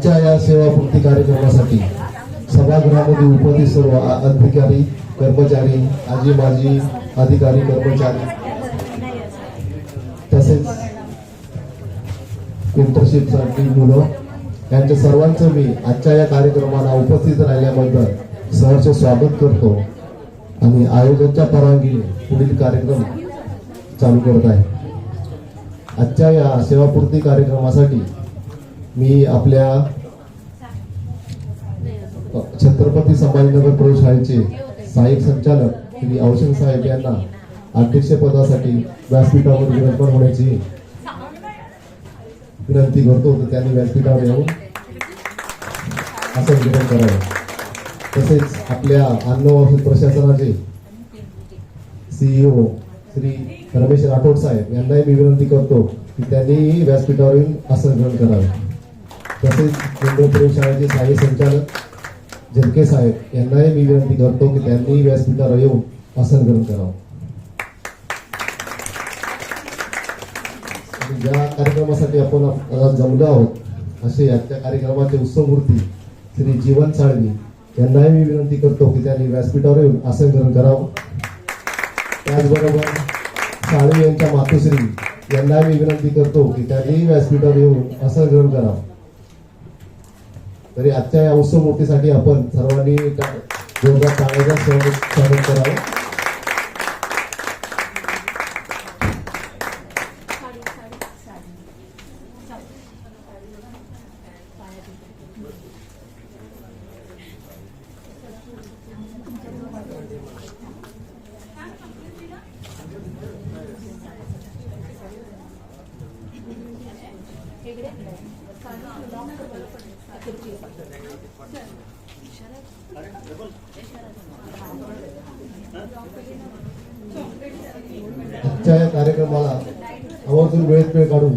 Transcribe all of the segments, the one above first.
आजच्या या सेवापूर्ती कार्यक्रमासाठी सभागृहामध्ये उपस्थित सर्व अधिकारी कर्मचारी आजी माजी अधिकारी कर्मचारी तसेच इंटर्नशिप साठी मुलं यांच्या सर्वांचं मी आजच्या या कार्यक्रमाला उपस्थित राहिल्याबद्दल सहर्ष स्वागत करतो आणि आयोजकांच्या परवानगीने पुढील कार्यक्रम चालू करत आहे। आजच्या या सेवापूर्ती कार्यक्रमासाठी मी आपल्या छत्रपती संभाजीनगर प्रयोगशाळेचे सहाय्यक संचालक श्री औषध साहेब यांना अध्यक्षपदासाठी व्यासपीठावर विराजमान होण्याची विनंती करतो तर त्यांनी व्यासपीठावर येऊन असं विनंती करावं। तसेच आपल्या अन्न औषध प्रशासनाचे सीईओ श्री रमेश राठोड साहेब यांनाही मी विनंती करतो की त्यांनी व्यासपीठावर येऊन आसन ग्रहण करावे। तसेच मुंबई प्रयोगशाळेचे सहाय्यक संचालक झलके साहेब यांनाही मी विनंती करतो की त्यांनी व्यासपीठावर येऊन आसन ग्रहण करावं। ज्या कार्यक्रमासाठी आपण जमलो आहोत असे आजच्या कार्यक्रमाचे उत्सवमूर्ती श्री जीवन साळवी यांनाही मी विनंती करतो की त्यांनी व्यासपीठावर येऊन आसन ग्रहण करावं। त्याचबरोबर साळवी यांच्या मातोश्री यांना मी विनंती करतो की त्यांनी व्यासपीठावर येऊन आसन ग्रहण करावं। तरी आजच्या या उत्सवमूर्तीसाठी आपण सर्वांनी जोरदार टाळ्यांचा स्वागत करावं। आजच्या या कार्यक्रमाला आवर्जून वेळेत वेळ काढून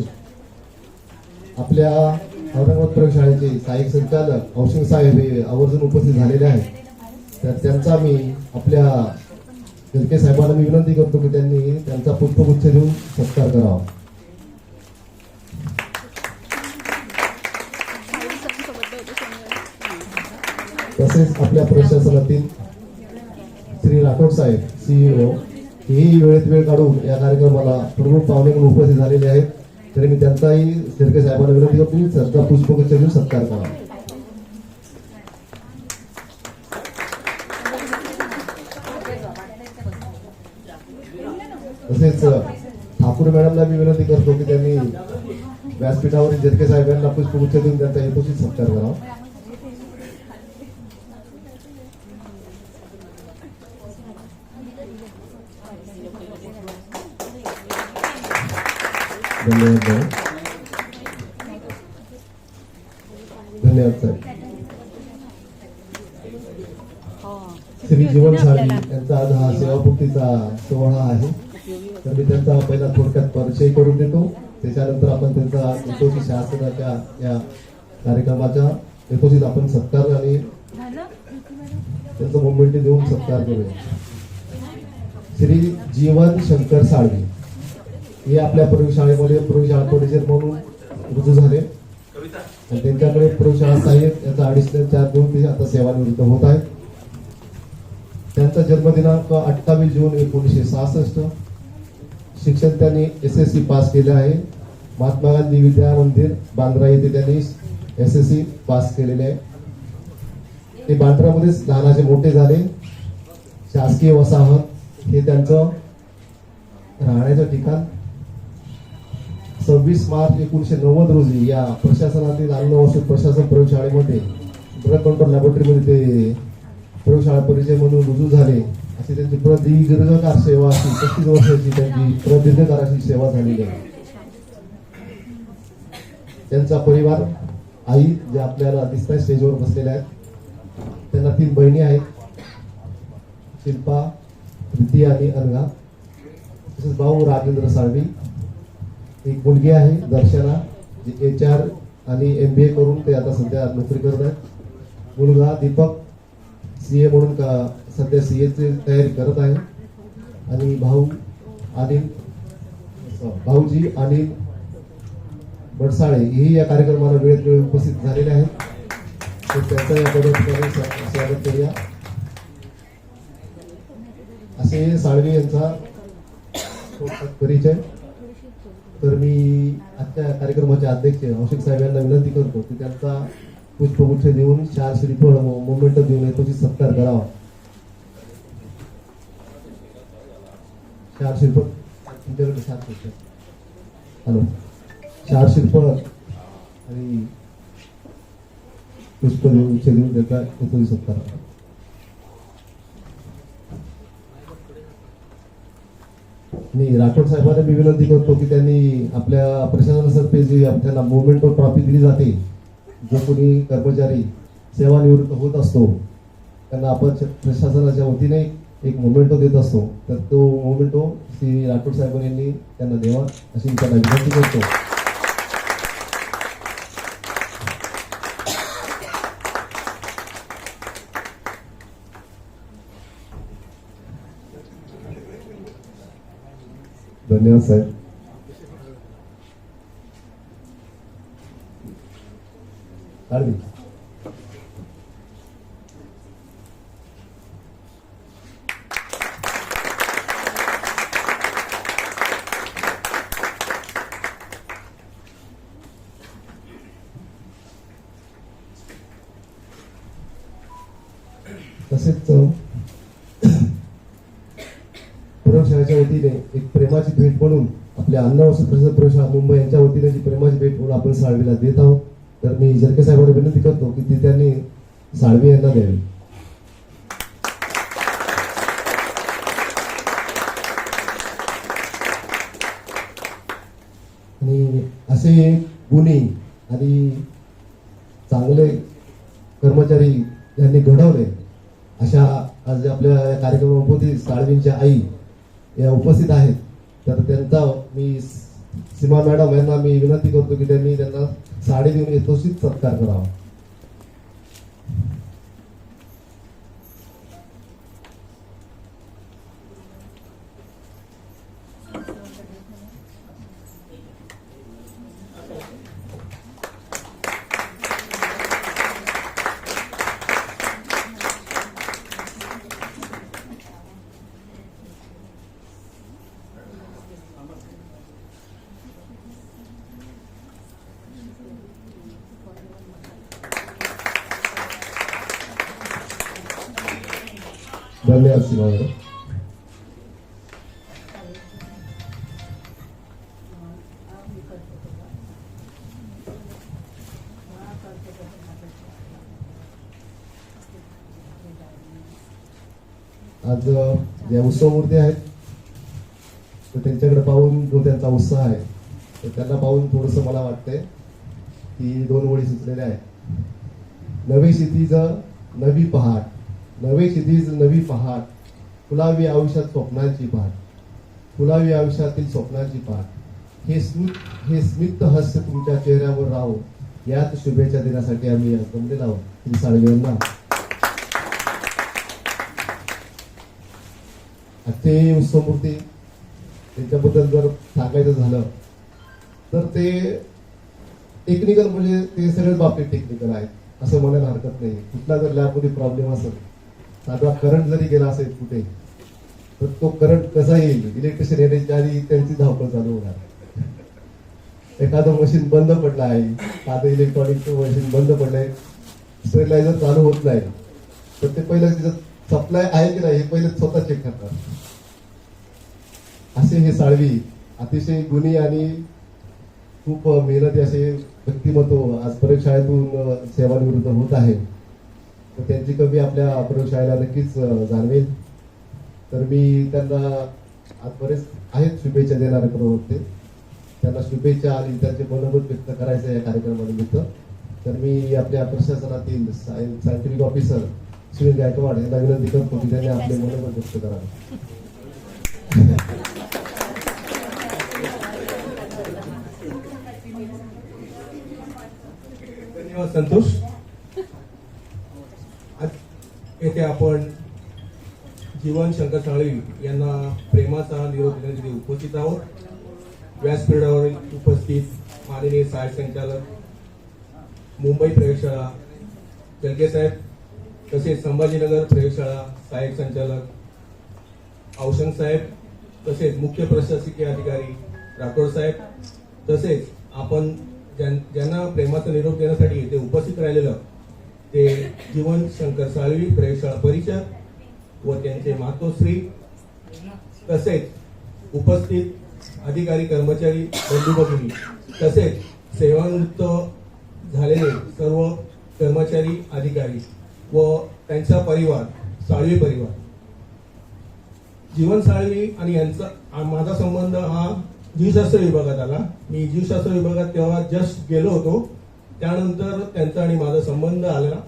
आपल्या औरंगाबाद प्रयोगशाळेचे सहाय्यक संचालक औषध साहेब हे आवर्जून उपस्थित झालेले आहेत। तर त्यांचा मी आपल्या झलके साहेबांना मी विनंती करतो की त्यांनी त्यांचा पुष्पगुच्छ देऊन सत्कार करावा। तसेच आपल्या प्रशासनातील श्री राठोड साहेब सीईओ ही वेळेत वेळ काढून या कार्यक्रमाला प्रमुख पाहुणे म्हणून उपस्थित झालेले आहेत। तरी मी त्यांचाही झलके साहेबांना विनंती करतो की त्यांचा पुष्पगुच्छ देऊन सत्कार करावा। तसेच ठाकूर मॅडमला मी विनंती करतो की त्यांनी व्यासपीठावरील झलके साहेब यांना पुष्पगुच्छ देऊन त्यांचा यथोचित सत्कार करावा। धन्यवाद धन्यवाद साहेब। श्री जीवन साळवी यांचा आज हा सेवापूर्तीचा सोहळा आहे। तर मी त्यांचा पहिला थोडक्यात परिचय करून देतो, त्याच्यानंतर आपण त्यांचा यथोचित शासनाच्या या कार्यक्रमाचा यथोचित आपण सत्कार आणि त्यांचा मोमेंट देऊन सत्कार करूया। श्री जीवन शंकर साळवी हे आपल्या प्रयोगशाळेमध्ये प्रयोगशाळा परिचय म्हणून रुजू झाले आणि त्यांच्याकडे प्रयोगशाळा सहाय्यक याचा ॲडिशनल चार्ज देऊन ते आता सेवानिवृत्त होत आहेत। त्यांचा जन्मदिनांक 28 जून 1966। शिक्षण त्यांनी SSC पास केले आहे। महात्मा गांधी विद्या मंदिर बांद्रा येथे त्यांनी SSC पास केलेले आहे। ते बांद्रामध्येच लहानाचे मोठे झाले। शासकीय वसाहत हे त्यांचं राहण्याचं ठिकाण। 26 मार्च 1990 रोजी या प्रशासनातील अन्न औषध प्रशासन प्रयोगशाळेमध्ये ड्रग कंट्रोल लॅबोरेटरीमध्ये ते प्रयोगशाळा परिचय म्हणून रुजू झाले। अशी त्यांची प्रदीर्घकाळ सेवा अशी 35 वर्षाची त्यांची प्रदीर्घकाळ अशी सेवा झालेली आहे। त्यांचा परिवार आई जे आपल्याला दिसतात स्टेजवर बसलेल्या आहेत, त्यांना 3 बहिणी आहेत, शिल्पा, प्रीती आणि अनघा। तसेच भाऊ राजेंद्र साळवी, एक मुलगी आहे दर्शना जी HR आणि MBA करून ते आता सध्या नोकरी करत आहेत। मुलगा दीपक CA म्हणून सध्या CA ची तयारी करत आहे आणि भाऊजी अनिल बडसाळे हेही या कार्यक्रमाला वेळेत वेळ उपस्थित झालेले आहेत. तर त्यांचं या पद्धतीने स्वागत करूया. असे साळवी यांचा थोडक्यात परिचय. तर मी आजच्या कार्यक्रमाचे अध्यक्ष औषध साहेब यांना विनंती करतो की त्यांचा पुष्पगुच्छ देऊन 4 श्रीफळ मोमेंट देऊन येतोची सत्कार करावा. 4 श्रीफळ तुमच्याकडे 7 श्रीफळ हॅलो 4 श्रीफळ आणि पुष्प देऊन त्याचा येतोची सत्कार. मी राठोड साहेबांना मी विनंती करतो की त्यांनी आपल्या प्रशासनातर्फे जी त्यांना मोमेंटो ट्रॉफी दिली जाते, जो कोणी कर्मचारी सेवानिवृत्त होत असतो त्यांना आपण प्रशासनाच्या वतीने एक मोमेंटो देत असतो. तर तो मोमेंटो श्री राठोड साहेब यांनी त्यांना द्यावा अशी मी त्यांना विनंती करतो. धन्यवाद साहेब. काढली तसेच प्रयोगशाळेच्या वतीने एक प्रेमाची भेट म्हणून आपल्या अन्न औषध प्रयोगशाळा मुंबई यांच्या वतीने जी प्रेमाची भेट म्हणून आपण साळवीला देत आहोत. तर मी जरके साहेबांना विनंती करतो की ती त्यांनी साळवी यांना द्यावी. आणि असे गुणी आणि चांगले कर्मचारी यांनी घडवले अशा आज आपल्या या कार्यक्रमामध्ये साळवींच्या आई या उपस्थित आहेत. तर त्यांचा मी सीमा मॅडम यांना मी विनंती करतो की त्यांनी त्यांना साडी देऊन यथोचित सत्कार करावा. धन्यवाद सीमा मॅडम. आज ज्या उत्सव मूर्ती आहेत तर त्यांच्याकडे पाहून जो त्यांचा उत्साह आहे तर त्यांना पाहून थोडस मला वाटतंय की 2 ओळी सुचलेल्या आहेत. नवी क्षितिज नवी पहाट, नवे क्षितिज नवी पहाट, फुलावी आयुष्यात स्वप्नांची पाठ, फुलावी आयुष्यातील स्वप्नांची पाठ, हे स्मित हास्य तुमच्या चेहऱ्यावर राहो, यात शुभेच्छा देण्यासाठी आम्ही जमलेलो आहोत. श्री साळवी यांना आजचे उत्सवमूर्ती त्यांच्याबद्दल जर सांगायचं झालं तर ते टेक्निकल म्हणजे ते सगळ्याच बाबतीत टेक्निकल आहेत असं म्हणायला हरकत नाही. कुठला जर लॅबमध्ये प्रॉब्लेम असेल, साधा करंट जरी गेला असेल कुठे तर तो करंट कसा येईल, इलेक्ट्रिशियन येण्याच्या आधी त्यांची धावपळ चालू होणार. एखादं मशीन बंद पडलं आहे, साधं इलेक्ट्रॉनिकचं मशीन बंद पडलंय, स्टेरिलायझर चालू होत नाही तर ते पहिलं तिचं सप्लाय आहे की नाही हे पहिले स्वतः चेक करतात. असे हे साळवी अतिशय गुणी आणि खूप मेहनती असे व्यक्तिमत्व आज प्रयोगशाळेतून सेवानिवृत्त होत आहे. तर त्यांची कमी आपल्या प्रयोगशाळेला नक्कीच जाणवेल. तर मी त्यांना आज बरेच आहेत शुभेच्छा देणारे प्रवक्ते, त्यांना शुभेच्छा आणि त्यांचे मनोगत व्यक्त करायचं या कार्यक्रमानिमित्त. तर मी आपल्या प्रशासनातील सायंटिफिक ऑफिसर श्री गायकवाड यांना विनंती करतो की त्यांनी आपले मनोगत व्यक्त करावे. धन्यवाद संतोष. येथे आपण जीवन शंकर साळवी यांना प्रेमाचा निरोप देण्यासाठी उपस्थित आहोत. व्यासपीठावर उपस्थित माननीय सहाय्यक संचालक मुंबई प्रयोगशाळा जलगे साहेब, तसेच संभाजीनगर प्रयोगशाळा सहाय्यक संचालक औशंग साहेब, तसेच मुख्य प्रशासकीय अधिकारी राठोड साहेब, तसेच आपण ज्यांना प्रेमाचा निरोप देण्यासाठी इथे उपस्थित राहिलेलं ते जीवन शंकर साळवी प्रयोगशाळा परिषद व त्यांचे मातोश्री, तसेच उपस्थित अधिकारी कर्मचारी बंधू भगिनी, तसेच सेवानिवृत्त झालेले सर्व कर्मचारी अधिकारी व त्यांचा परिवार, साळवी परिवार. जीवन साळवी आणि यांचा माझा संबंध हा जीवशास्त्र विभागात आला. मी जीवशास्त्र विभागात तेव्हा जस्ट गेलो होतो, त्यानंतर त्यांचा आणि माझा संबंध आला.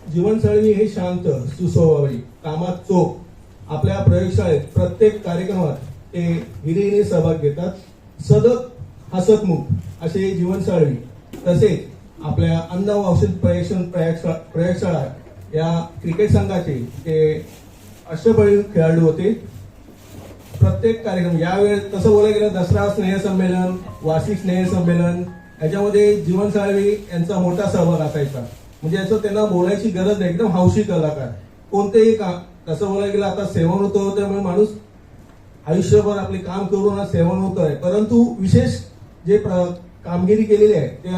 जीवन साळवी हे शांत, सुस्वभावी, कामात चोख, आपल्या प्रयोगशाळेत प्रत्येक कार्यक्रमात ते हिरिरीने सहभाग घेतात. सतत हसतमुख असे जीवन साळवी. तसेच आपल्या अन्न व औषध प्रयोगशाळा या क्रिकेट संघाचे ते अष्टपैलू खेळाडू होते. प्रत्येक कार्यक्रम यावेळेस तसं बोलायला गेलं, दसरा स्नेहसंमेलन, वार्षिक स्नेहसंमेलन याच्यामध्ये जीवन साळवी यांचा मोठा सहभाग असायचा. म्हणजे याचं त्यांना बोलायची गरज नाही, एकदम हौशी कलाकार. कोणतेही काम तसं बोलायला गेलं, आता सेवानिवृत्त होतं त्यामुळे माणूस आयुष्यभर आपले काम करून सेवानिवृत्त आहे, परंतु विशेष जे कामगिरी केलेली आहे त्या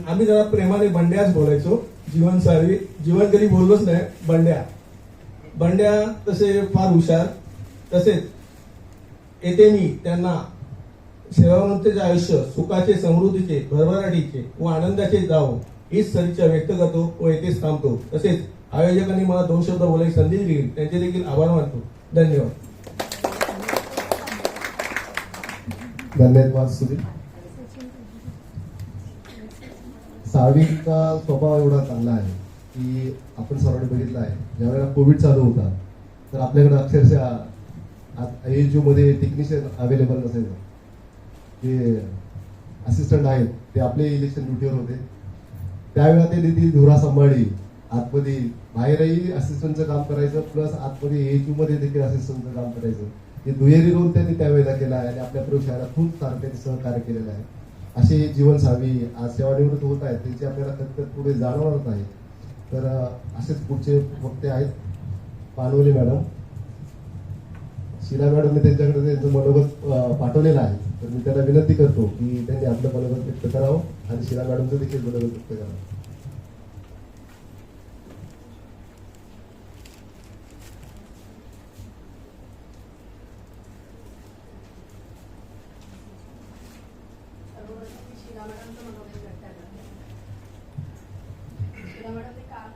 आम्ही जरा प्रेमाने बंड्याच बोलायचो. जीवन साळवी, जीवन कधी बोललोच नाही, बंड्या तसे फार हुशार. तसेच येथे मी त्यांना सेवानिवृत्तीचे आयुष्य सुखाचे, समृद्धीचे, भरभराटीचे व आनंदाचे जावो हीच सदिच्छा व्यक्त करतो व येथेच थांबतो. तसेच आयोजकांनी मला 2 शब्द बोलायची संधी दिली, त्यांचे देखील आभार मानतो. धन्यवाद. धन्यवाद सुधीर. साळवींचा स्वभाव एवढा चांगला आहे की आपण सर्वांनी बघितलं आहे, ज्यावेळेला कोविड चालू होता तर आपल्याकडे अक्षरशः AHU मध्ये टेक्निशियन अवेलेबल नसायचं. जे असिस्टंट आहेत ते आपले इलेक्शन ड्युटीवर होते. त्यावेळेला ते ती धुरा सांभाळली, आतमध्ये बाहेरही असिस्टंटचं काम करायचं, प्लस आतमध्ये AHU मध्ये देखील असिस्टंटचं काम करायचं. हे दुहेरी रोल त्यांनी त्यावेळेला केला आहे आणि आपल्या प्रयोगशाळेला खूप सारं त्यांनी सहकार्य केलेलं आहे. असे जीवन साळवी आज सेवानिवृत्त होत आहेत, त्यांची आपल्याला कधी पुढे जाणवत आहे. तर असेच पुढचे वक्ते आहेत पानवले मॅडम, शीला मॅडमने त्यांच्याकडे त्यांचं मनोगत पाठवलेलं आहे. तर मी त्यांना विनंती करतो की त्यांनी आपलं मनोगत व्यक्त करावं आणि शीला मॅडमचं देखील मनोगत व्यक्त करावं.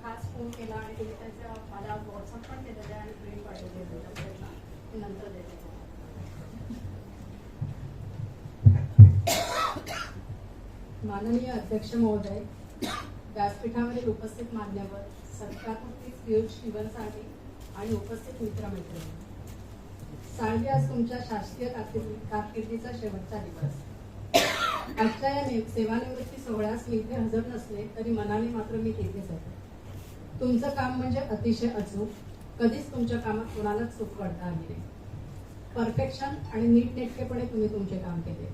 खास फोन केला आणि तुम्ही त्याचा मला व्हॉट्सअप पण केलेला आणि प्रिंट पाठवले नंतर देते. माननीय अध्यक्ष महोदय, व्यासपीठावरील उपस्थित मान्यवर, सत्कारमूर्ती पियुष जीवन साळवी आणि उपस्थित मित्रमैत्रिणी, साळवी आज तुमच्या शासकीय कारकिर्दीचा शेवटचा दिवस. आजच्या या सेवानिवृत्ती सोहळ्यास मी इथे हजर नसले तरी मनाने मात्र मी तिथेच आहे. तुमचं काम म्हणजे अतिशय अचूक, कधीच तुमच्या कामात कोणालाच चूक करता आली नाही. परफेक्शन आणि नीटनेटकेपणे तुम्ही तुमचे काम केले.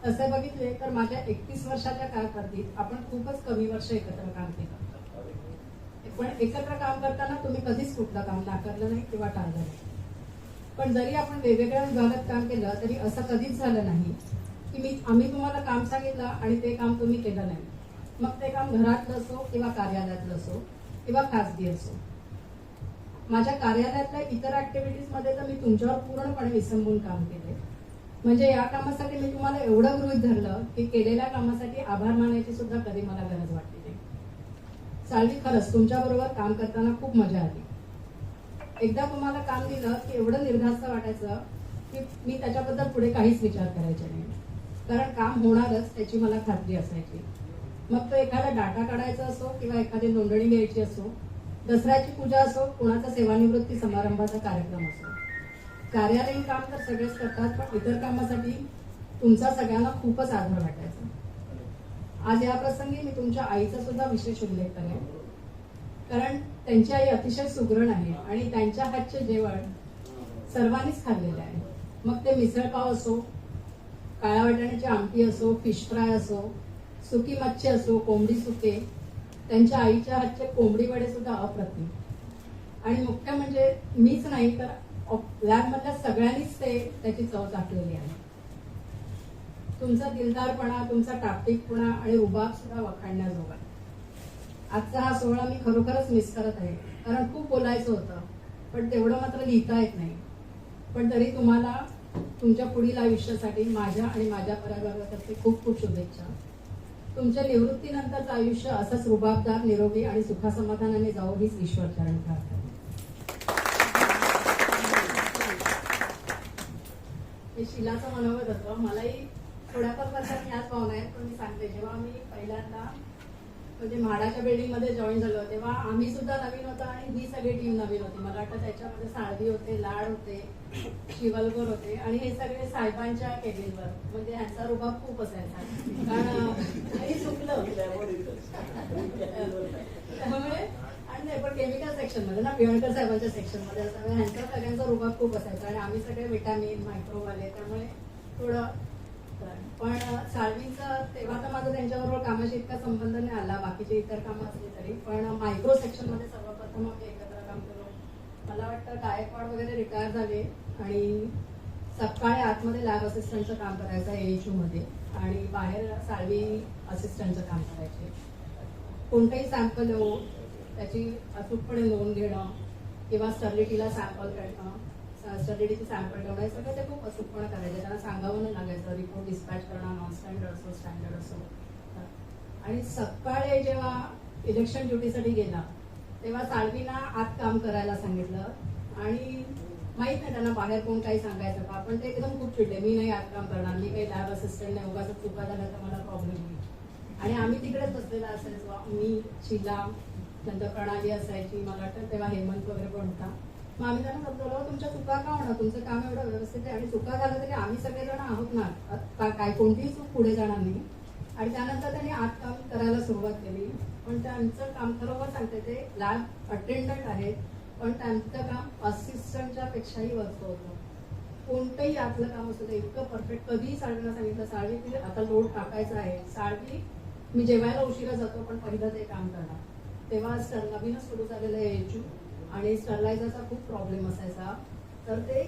तसे बघितले तर माझ्या 31 वर्षाच्या कारकिर्दीत आपण खूपच कमी वर्ष एकत्र काम केलं, पण एकत्र काम करताना तुम्ही कधीच कुठलं काम नाकारलं नाही किंवा टाळलं नाही. पण जरी आपण वेगवेगळ्या विभागात काम केलं तरी असं कधीच झालं नाही की आम्ही तुम्हाला काम सांगितलं आणि ते काम तुम्ही केलं नाही. मग ते काम घरातलं असो किंवा कार्यालयातलं असो किंवा खासगी असो. माझ्या कार्यालयातल्या इतर ऍक्टिव्हिटीज मध्ये तर मी तुमच्यावर पूर्णपणे विसंबून काम केले. म्हणजे या कामासाठी मी तुम्हाला एवढं गृहीत धरलं की केलेल्या कामासाठी आभार मानायची सुद्धा कधी मला गरज वाटली नाही. साळवी, खरंच तुमच्या बरोबर काम करताना खूप मजा आली. एकदा तुम्हाला काम दिलं की एवढं निर्धास्त वाटायचं की मी त्याच्याबद्दल पुढे काहीच विचार करायचे नाही, कारण काम होणारच त्याची मला खात्री असायची. मग तो एखादा डाटा काढायचा असो किंवा एखादी नोंदणी घ्यायची असो, दसऱ्याची पूजा असो, कोणाचा सेवानिवृत्ती समारंभाचा कार्यक्रम असो. कार्यालयीन काम तर सगळेच करतात, पण इतर कामासाठी तुमचा सगळ्यांना खूपच आदर वाटायचा. आज या प्रसंगी मी तुमच्या आईचा सुद्धा विशेष उल्लेख करेन, कारण त्यांची आई अतिशय सुगरण आहे आणि त्यांच्या हातचे जेवण सर्वांनीच खाल्लेले आहे. मग ते मिसळपाव असो, काळ्या वाटाण्याची आमटी असो, फिश फ्राय असो, सुकी मच्छी असो, कोंबडी सुके, त्यांच्या आईच्या हातचे कोंबडी वडे सुद्धा अप्रतिम. आणि मुख्य म्हणजे मीच नाही तर लॅबमधल्या सगळ्यांनीच त्याची चव चाखलेली आहे. तुमचा दिलदारपणा, तुमचा टापटीकपणा आणि रुबाब सुद्धा वखाणण्याजोगा. आजचा हा सोहळा मी खरोखरच मिस करत आहे, कारण खूप बोलायचं होतं पण तेवढं मात्र लिहिता येत नाही. पण तरी तुम्हाला तुमच्या पुढील आयुष्यासाठी माझ्या आणि माझ्या परिवारातर्फे खूप खूप शुभेच्छा. तुमच्या निवृत्तीनंतरचं आयुष्य असंच रुबाबदार, निरोगी आणि सुखासमाधानाने जावं हीच ईश्वरचरण प्रार्थना. हे शिलाचं मनोगत होतं. मलाही थोड्याफार प्रकारे ह्याच भावना आहेत, पण मी सांगते, जेव्हा मी पहिल्यांदा म्हणजे म्हाडाच्या बिल्डिंग मध्ये जॉईन झालो तेव्हा आम्ही सुद्धा नवीन होतो आणि ही सगळी टीम नवीन होती. मला वाटतं त्याच्यामध्ये साळवी होते, लाड होते, शिवलकर होते आणि हे सगळे साहेबांच्या केबिनवर, म्हणजे ह्यांचा रुबाब खूप असायचा, कारण काही चुकलं त्यामुळे. आणि नाही पण केमिकल सेक्शन मध्ये ना, पिवळकर साहेबांच्या सेक्शन मध्ये असल्यामुळे ह्यांचा सगळ्यांचा रुबाब खूप असायचा आणि आम्ही सगळे विटामिन मायक्रोवाले, त्यामुळे थोडं. पण साळवींचा तेव्हा तर माझा त्यांच्याबरोबर कामाशी इतका संबंध नाही आला, बाकीचे इतर कामं असली तरी, पण मायक्रो सेक्शन मध्ये सर्वप्रथम आम्ही एकत्र काम केलो. मला वाटतं गायकवाड वगैरे रिटायर झाले आणि सकाळी आतमध्ये लॅब असिस्टंटचं काम करायचं AHU मध्ये आणि बाहेर साळवी असिस्टंटचं काम करायचे. कोणतंही सॅम्पल हो त्याची अचूकपणे नोंद घेणं किंवा स्टर्लिटीला सॅम्पल काढणं, स्टर्लिटीची सॅम्पल ठेवणं, हे सगळं ते खूप अचूकपणे करायचे. त्यांना सांगावं नाही लागायचं, रिपोर्ट डिस्पॅच करणं, नॉन स्टँडर्ड असो स्टँडर्ड असो. आणि सकाळी जेव्हा इलेक्शन ड्युटीसाठी गेला तेव्हा साळवींना आत काम करायला सांगितलं आणि माहित नाही त्यांना बाहेर कोण काही सांगायचं का, पण ते एकदम खूप चिडले, मी नाही आत काम करणार, मी काही लॅब असिस्टंट नाही, उगाच चुका झाल्या तर मला प्रॉब्लेम होईल. आणि आम्ही तिकडेच बसलेला असायचो, मी, शिला, नंतर प्रणाली असायची, मला वाटतं तेव्हा हेमंत वगैरे पण होता. मग आम्ही त्यांना समजवलं, तुमच्या चुका का होणार, तुमचं काम एवढं व्यवस्थित आहे आणि चुका झालं तरी आम्ही सगळेजण आहोत ना, काय कोणतीही चूक पुढे जाणार नाही. आणि त्यानंतर त्यांनी आत काम करायला सुरुवात केली. पण त्यांचं काम खरोखर सांगते, ते लॅब अटेंडंट आहेत पण त्यांचं काम असिस्टंटच्या पेक्षाही वरचं होतं. कोणतंही आतलं काम असू दे इतकं परफेक्ट. कधीही साळवीला सांगितलं, साळवी तिथे आता लोड टाकायचा आहे, साळवी मी जेवायला उशिरा जातो पण पहिलं ते काम करणार. तेव्हा नवीनच सुरू झालेलं AHU आणि स्टरलायझरचा खूप प्रॉब्लेम असायचा, तर ते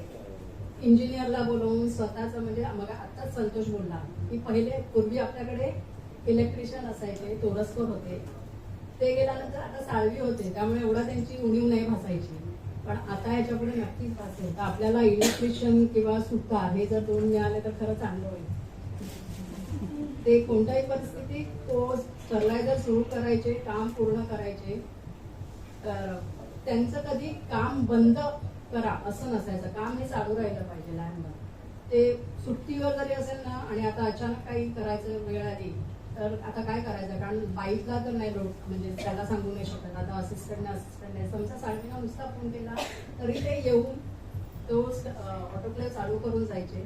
इंजिनियरला बोलवून स्वतःच, म्हणजे मग आत्ताच संतोष बोलला की पहिले पूर्वी आपल्याकडे इलेक्ट्रिशियन असायचे, तोरसकर होते, ते गेल्यानंतर आता साळवी होते, त्यामुळे एवढा त्यांची उणीव नाही भासायची. पण आता याच्यापुढे नक्कीच भासेल. तर आपल्याला इलेक्ट्रिशियन किंवा सुतार हे जर दोन मिळाले तर खरं चांगलं होईल. ते कोणत्याही परिस्थितीत तो स्टरलायझर सुरू करायचे, काम पूर्ण करायचे. तर त्यांचं कधी काम बंद करा असं नसायचं, काम हे चालू राहिलं पाहिजे लॅबला. ते सुट्टीवर जरी असेल ना आणि आता अचानक काही करायचं वेळ आली तर आता काय करायचं, कारण बाईकला तर नाही लोड, म्हणजे त्याला सांगू नाही शकत, आता असिस्टंट नाही. समजा साळवीला नुसता फोन केला तरी ते येऊन तो ऑटोक्लेव चालू करून जायचे,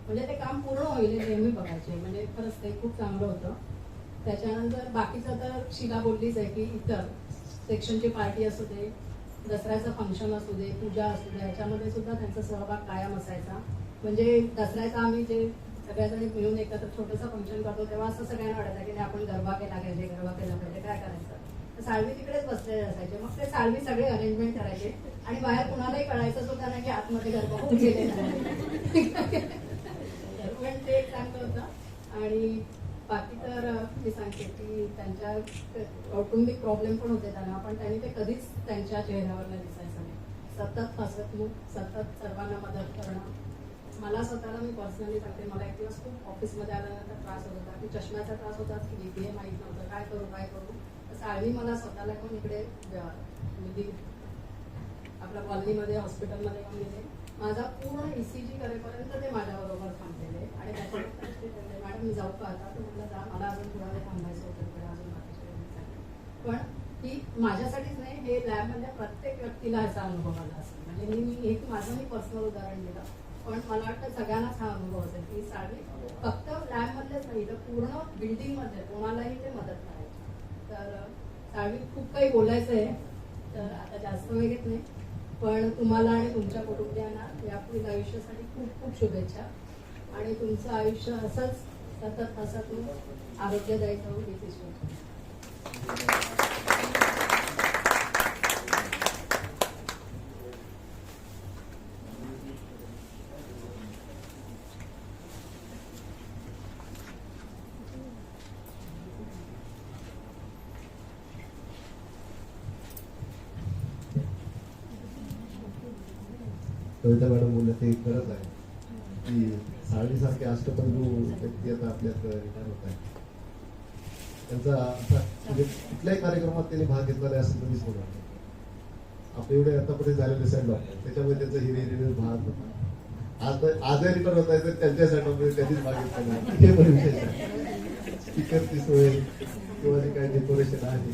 म्हणजे ते काम पूर्ण होईल नेहमी बघायचे. म्हणजे खरंच ते खूप चांगलं होतं. त्याच्यानंतर बाकीचं तर शिला बोललीच आहे की इतर सेक्शनची पार्टी असू दे, दसऱ्याचं फंक्शन असू दे, पूजा असू दे, ह्याच्यामध्ये सुद्धा त्यांचा सहभाग कायम असायचा. म्हणजे दसऱ्याचा आम्ही जे सगळ्याजणी मिळून एकत्र छोटंसं फंक्शन करतो तेव्हा असं सगळ्यांना वाटायचं की आपण गरबा केला पाहिजे, गरबा केला पाहिजे, काय करायचं. तर साळवी तिकडेच बसलेले असायचे, मग ते साळवी सगळे अरेंजमेंट करायचे आणि बाहेर कुणालाही कळायचं सुद्धा नाही की आतमध्ये गरबा होऊन गेलेला आहे. पण ते एक चांगलं होतं. आणि बाकी तर मी सांगते की त्यांच्या कौटुंबिक प्रॉब्लेम पण होते त्यांना, पण त्यांनी ते कधीच त्यांच्या चेहऱ्यावर नाही दिसायचं नाही. सतत हसतमुख, सतत सर्वांना मदत करणं. मला स्वतःला मी पर्सनली सांगते, मला एक दिवस खूप ऑफिसमध्ये आल्यानंतर त्रास होत होता की चष्म्याचा त्रास होता की BPA माहीत नव्हतं, काय करू. तर साळवी मला स्वतःला पण इकडे आपल्या कॉलनीमध्ये हॉस्पिटलमध्ये येऊन गेले. माझा पूर्ण ECG करेपर्यंत ते माझ्याबरोबर थांबलेले आणि त्याच्यानंतर मॅडम मी जाऊ का आता, तर म्हटलं जा, मला अजून थोडा वेळ थांबायचं होतं इकडे अजून बाकीच्या. पण ही माझ्यासाठीच नाही, हे लॅबमधल्या प्रत्येक व्यक्तीला ह्याचा अनुभव आला असेल. म्हणजे मी एक माझं मी पर्सनल उदाहरण दिलं, पण मला वाटतं सगळ्यांनाच हा अनुभव असेल की साळवी फक्त लॅबमधलेच नाही तर पूर्ण बिल्डिंगमध्ये कोणालाही ते मदत करायची. तर साळवी खूप काही बोलायचं आहे, तर आता जास्त वेळ घेत नाही, पण तुम्हाला आणि तुमच्या कुटुंबियांना यापुढील आयुष्यासाठी खूप खूप शुभेच्छा. आणि तुमचं आयुष्य असंच सतत हसतून आरोग्यदायी होऊ हीच इच्छा. कविता मॅडम बोलल्या ते खरंच आहे की साळवीसारखे अष्टपैलू व्यक्ती आता आपल्यात रिटायर होत आहेत. त्यांचा असा म्हणजे कुठल्याही कार्यक्रमात त्यांनी भाग घेतला नाही असं कधीच होणार नाही. आपले एवढे आतापर्यंत झालेले सेंड त्याच्यामुळे त्यांचा हिरे भाग होता. आजही रिटायर होत आहे तर त्यांच्या सेंडमध्ये कधीच भाग घेतला नाही. हे पण विशेष आहे. स्पीकरची सोय किंवा जे काही डेकोरेशन आहे,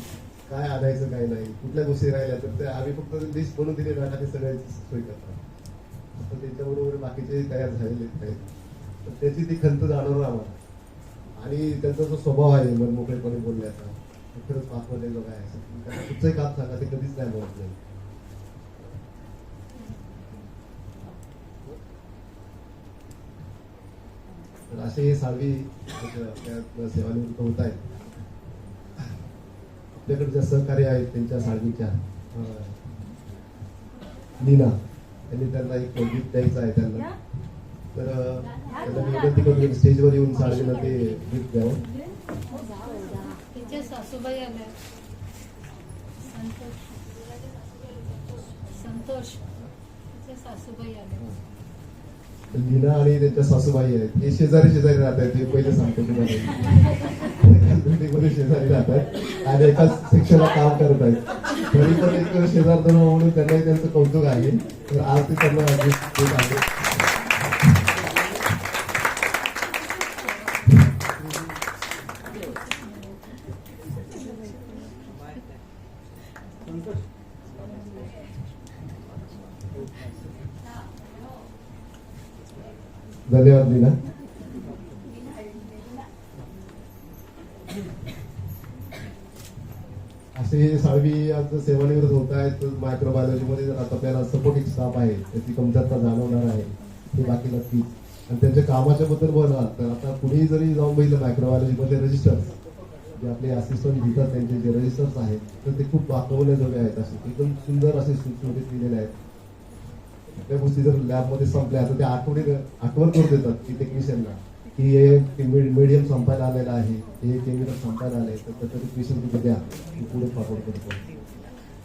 काय आणायचं काय नाही, कुठल्या गोष्टी राहिल्या तर त्या आम्ही फक्त लिस्ट बनवून दिली ना आणि सगळ्यांची सोय करतात. आता त्यांच्याबरोबर बाकीचे तयार झालेले आहेत, तर त्याची ती खंत जाणवणार आम्हाला. आणि त्यांचा जो स्वभाव आहे मनमोकळेपणे बोलण्याचा, खरंच पाचमध्ये जो काय त्यांना कुठचंही काम सांगा ते कधीच नाही बोलत नाही. तर असे साळवी आपल्या सेवानिवृत्त होत आहेत. आपल्याकडे ज्या सहकारी आहेत त्यांच्या साळवीच्या नीना त्यांनी त्यांना एक गिफ्ट द्यायचं आहे त्यांना. तर त्यांना विनंती करून स्टेजवर येऊन साळवीला ते गिफ्ट द्यावं. तिचे सासूबाई आल्या. संतोष तिचे सासूबाई आल्या. लीना आणि त्यांच्या सासूबाई आहेत, हे शेजारी राहत आहेत. हे पहिले सांगतो तुम्हाला, बिल्डिंगमध्ये शेजारी राहतात आणि एकाच सेक्शनला काम करत आहेत. तरी पण एक शेजार धर्म म्हणून त्यांनाही त्यांचं कौतुक आहे. तर आज ते त्यांना गिफ्ट देत आहे. धन्यवाद लीना. असे साळवी आज सेवानिवृत्त होत आहेत. मायक्रोबायोलॉजीमध्ये आता आपल्याला सपोर्टिंग स्टाफ आहे, त्याची कमतरता जाणवणार आहे हे बाकी नक्कीच. आणि त्यांच्या कामाच्या बद्दल बोलणार तर आता कुणीही जरी जाऊन बघितलं मायक्रोबायोलॉजीमध्ये रजिस्टर्स जे आपले असिस्टंट घेतात त्यांचे जे रजिस्टर्स आहेत तर ते खूप दाखवण्याजोगे आहेत. असे एकदम सुंदर असे सुटसुटीत लिहिलेले आहेत. त्या गोष्टी जर लॅबमध्ये संपल्या तर ते आठवण करून देतात की टेक्निशियनला की हे मीडियम संपायला आलेला आहे, हे केमिकल संपायला आले, तर त्याचं रिक्वेशन तिथे द्या, पुढे फॉरवर्ड करतो.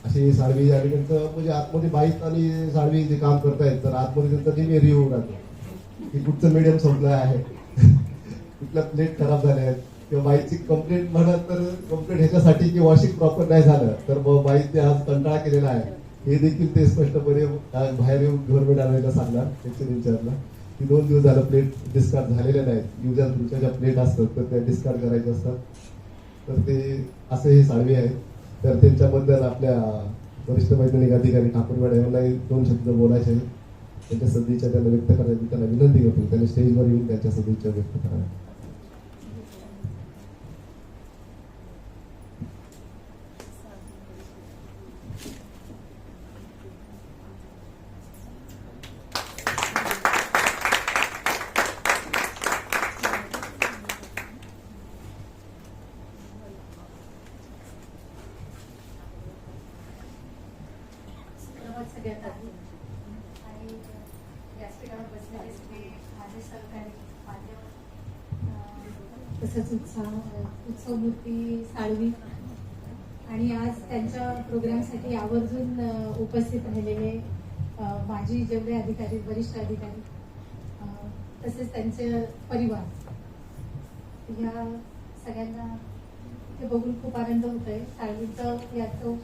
असे साळवी आणि त्यांचं म्हणजे आतमध्ये बाईक आणि साळवी जे काम करतायत तर आतमध्ये त्यांचा नेहमी रिव्ह्यू राहतो की कुठचं मीडियम संपलं आहे, कुठल्या प्लेट खराब झाल्या आहेत, किंवा बाईकची कंप्लेंट म्हणत तर कंप्लेंट ह्याच्यासाठी की वॉशिंग प्रॉपर नाही झालं तर बाईकने आज कंटाळा केलेला आहे हे देखील ते स्पष्टपणे बाहेर येऊन गव्हर्नमेंट आणायला सांगणार. त्यांच्या विचारला की 2 दिवस झालं प्लेट डिस्कार्ड झालेल्या नाहीत. यूज अँड थ्रूच्या ज्या प्लेट असतात तर त्या डिस्कार्ड करायच्या असतात. तर ते असे हे साळवी आहेत. तर त्यांच्याबद्दल आपल्या वरिष्ठ वैज्ञानिक अधिकारी ठाकूर मॅडम यांनाही 2 शब्द बोलायचे आहेत. त्यांच्या सदिच्छा त्यांना व्यक्त करायची त्यांना विनंती करतो त्यांनी स्टेजवर येऊन त्यांच्या सदिच्छा व्यक्त कराव्या. सगळ्यात आधी आणि व्यासपीठावर बसलेले सगळे माझे सहकारी तसंच उत्सवमूर्ती साळवी आणि आज त्यांच्या प्रोग्रामसाठी आवर्जून उपस्थित राहिलेले माजी जेवढे अधिकारी वरिष्ठ अधिकारी तसेच त्यांचे परिवार ह्या सगळ्यांना ते बघून खूप आनंद होत आहे. साळवींचं याचं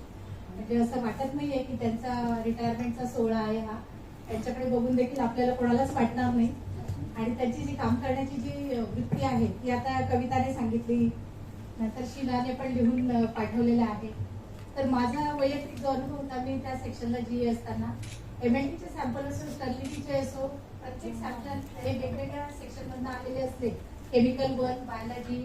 म्हणजे असं वाटत नाहीये की त्यांचा रिटायरमेंटचा सोहळा आहे हा. त्यांच्याकडे बघून देखील आपल्याला कोणालाच वाटणार नाही. आणि त्यांची जी काम करण्याची जी वृत्ती आहे ती आता कविताने सांगितली, नंतर शीलाने पण लिहून पाठवलेलं आहे. तर माझा वैयक्तिक जो अनुभव होता, मी त्या सेक्शनला जी असताना MNTचे सॅम्पल असो, स्टर्लिटीचे असो, प्रत्येक सॅम्पल हे वेगवेगळ्या सेक्शनमधून आलेले असले. केमिकल 1, बायोलॉजी,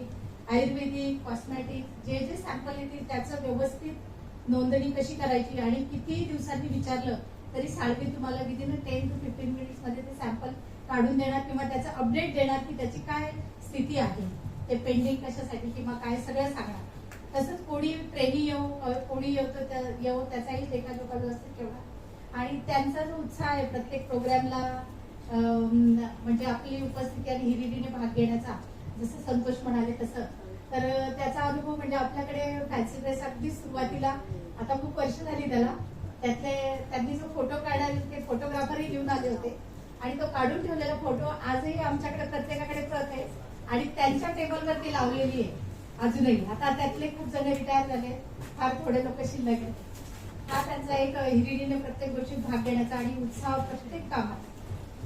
आयुर्वेदिक, कॉस्मेटिक जे जे सॅम्पल येतील त्याचं व्यवस्थित नोंदणी कशी करायची आणि किती दिवसांनी विचारलं तरी साळवी तुम्हाला विदिन 10 to 15 मिनिट्स मध्ये ते सॅम्पल काढून देणार किंवा त्याचं अपडेट देणार की त्याची काय स्थिती आहे, ते पेंडिंग कशासाठी किंवा काय सगळं सांगणार. तसंच कोणी ट्रेनी कोणी येऊ त्याचाही लेखाजोखा व्यवस्थित ठेवणार. आणि त्यांचा जो उत्साह आहे प्रत्येक प्रोग्रामला म्हणजे आपली उपस्थिती आणि हिरिरीने भाग घेण्याचा, जसं संतोष म्हणाले तसं, तर त्याचा अनुभव म्हणजे आपल्याकडे फॅन्सी ड्रेस अगदी सुरुवातीला, आता खूप वर्ष झाली त्याला, त्यांनी जो फोटो काढायला ते फोटोग्राफरही घेऊन आले होते आणि तो काढून ठेवलेला फोटो आजही आमच्याकडे प्रत्येकाकडे प्रत आहे आणि त्यांच्या टेबलवरती लावलेली आहे अजूनही. आता त्यातले खूप जण रिटायर झाले, फार थोडे लोक शिल्लक आहेत. हा त्यांचा एक हिरिरीने प्रत्येक गोष्टीत भाग घेण्याचा आणि उत्साह प्रत्येक कामात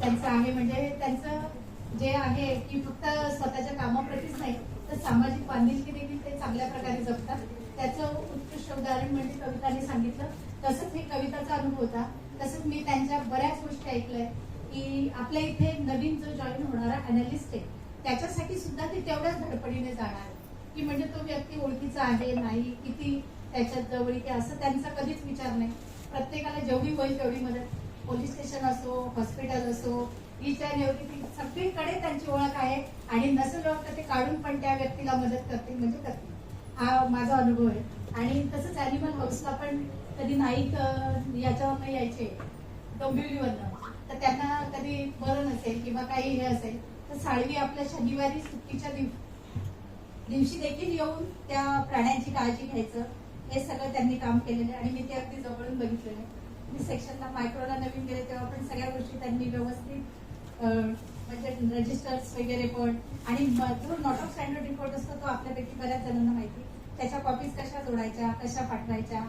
त्यांचा आहे. म्हणजे त्यांचं जे आहे की फक्त स्वतःच्या कामाप्रतीच नाही तर सामाजिक बांधिलकी देखील ते चांगल्या प्रकारे जपतात. त्याचं उत्कृष्ट उदाहरण म्हणजे कविताने सांगितलं, तसंच हे कविताचा अनुभव होता. तसंच मी त्यांच्या बऱ्याच गोष्टी ऐकलंय की आपल्या इथे नवीन जो जॉईन होणारा अनालिस्ट आहे त्याच्यासाठी सुद्धा ते तेवढ्याच धडपडीने जाणार की म्हणजे तो व्यक्ती ओळखीचा आहे नाही, किती त्याच्यात जवळीक आहे, असं त्यांचा कधीच विचार नाही. प्रत्येकाला जेवढी होईल तेवढी मदत, पोलीस स्टेशन असो, हॉस्पिटल असो, इच अँड एव्हरीथिंग सगळीकडे त्यांची ओळख आहे आणि नसेल ओळख तर ते काढून पण त्या व्यक्तीला मदत करते म्हणजे करते. हा माझा अनुभव आहे. आणि तसंच अॅनिमल हाऊसला पण कधी नाईक याच्यावरनं यायचे डोंबिवलीवरनं, तर त्यांना कधी बरं नसेल किंवा काही हे असेल तर साळवी आपल्या शनिवारी सुट्टीच्या दिवशी देखील येऊन त्या प्राण्यांची काळजी घ्यायचं, हे सगळं त्यांनी काम केलेलं आहे आणि मी ते अगदी जवळून बघितलेलं आहे. मी सेक्शनला मायक्रोला नवीन गेले तेव्हा पण सगळ्या गोष्टी त्यांनी व्यवस्थित म्हणजे रजिस्टर्स वगैरे पण, आणि जो नॉट ऑफ स्टँडर्ड रिपोर्ट असतो तो आपल्यापैकी बऱ्याच जणांना माहिती, त्याच्या कॉपीज कशा जोडायच्या, कशा पाठवायच्या,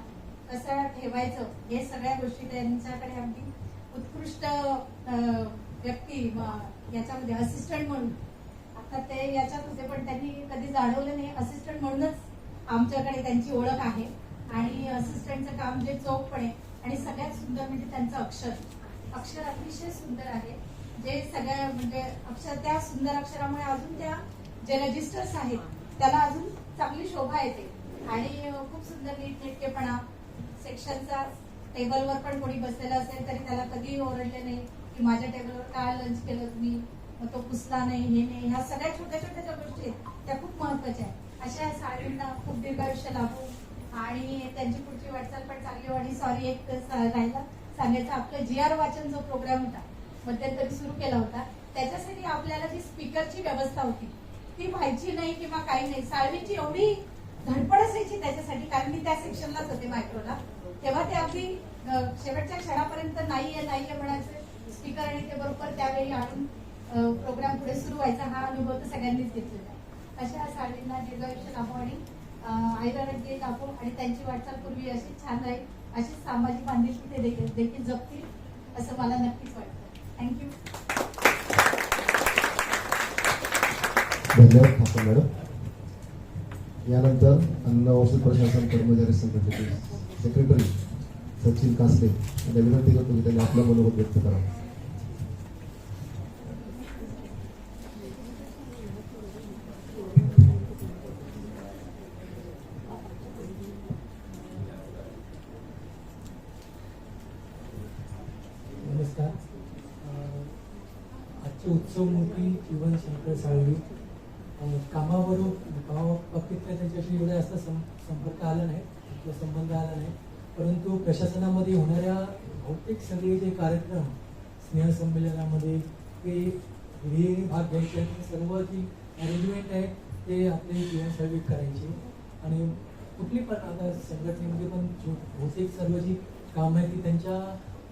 कसं ठेवायचं, हे सगळ्या गोष्टी त्यांच्याकडे अगदी उत्कृष्ट व्यक्ती याच्यामध्ये असिस्टंट म्हणून, आता ते याच्यात होते पण त्यांनी कधी जाणवलं नाही, असिस्टंट म्हणूनच आमच्याकडे त्यांची ओळख आहे. आणि असिस्टंटचं काम जे चोखपणे आणि सगळ्यात सुंदर म्हणजे त्यांचं अक्षर अतिशय सुंदर आहे. जे सगळ्या म्हणजे अक्षर, त्या सुंदर अक्षरामुळे अजून त्या जे रजिस्टर्स आहेत त्याला अजून चांगली शोभा येते आणि खूप सुंदर नीटनेटकेपणा. सेक्शनचा टेबलवर पण कोणी बसलेला असेल तरी त्याला कधीही ओरडले नाही की माझ्या टेबलवर काय लंच केलं तुम्ही, मग तो पुसला नाही, हे नाही, ह्या सगळ्या छोट्या छोट्या ज्या गोष्टी आहेत त्या खूप महत्वाच्या आहेत. अशा साळवींना खूप दीर्घायुष्य लाभो आणि त्यांची पुढची वाटचाल पण चांगली हो. आणि सॉरी, एक राहिला सांगायचं, आपलं GR वाचन जो प्रोग्राम होता मध्यंतरी सुरू केला होता, त्याच्यासाठी आपल्याला जी स्पीकरची व्यवस्था होती ती व्हायची नाही किंवा काही नाही. साळवींची एवढी धडपड असायची त्याच्यासाठी, कारण मी त्या सेक्शनलाच होते मायक्रोला, तेव्हा ते अगदी शेवटच्या क्षणापर्यंत नाहीये म्हणायचं स्पीकर आणि ते बरोबर त्यावेळी आणून प्रोग्राम पुढे सुरू व्हायचा. हा अनुभव तर सगळ्यांनीच घेतलेला आहे. अशा साळवींना दीर्घायुष्य लाभो आणि आयुर्वेद लाभो आणि त्यांची वाटचाल पूर्वी अशी छान राहील, अशी सामाजिक बांधिलकी ते देखील जपतील असं मला नक्कीच वाटतं. थँक्यू. धन्यवाद ठाकूर मॅडम. यानंतर अन्न औषध प्रशासन कर्मचारी संघटनेचे सेक्रेटरी सचिन कासले यांना विनंती करतो की त्यांनी आपलं मनोगत व्यक्त करावं. नमस्कार. आजचे उत्सवमूर्ती जीवनशंकर साळवी बाबतीत त्यांच्याशी एवढा जास्त संपर्क आला नाही, आपला संबंध आला नाही, परंतु प्रशासनामध्ये होणाऱ्या बहुतेक सगळे जे कार्यक्रम स्नेहसंमेलनामध्ये ते हिरिरीने भाग घ्यायचे, सर्व जी अरेंजमेंट आहे ते आपले जीवन साळवी करायचे. आणि कुठली पण आता संघटनेमध्ये पण बहुतेक सर्व जी कामं आहेत ती त्यांच्या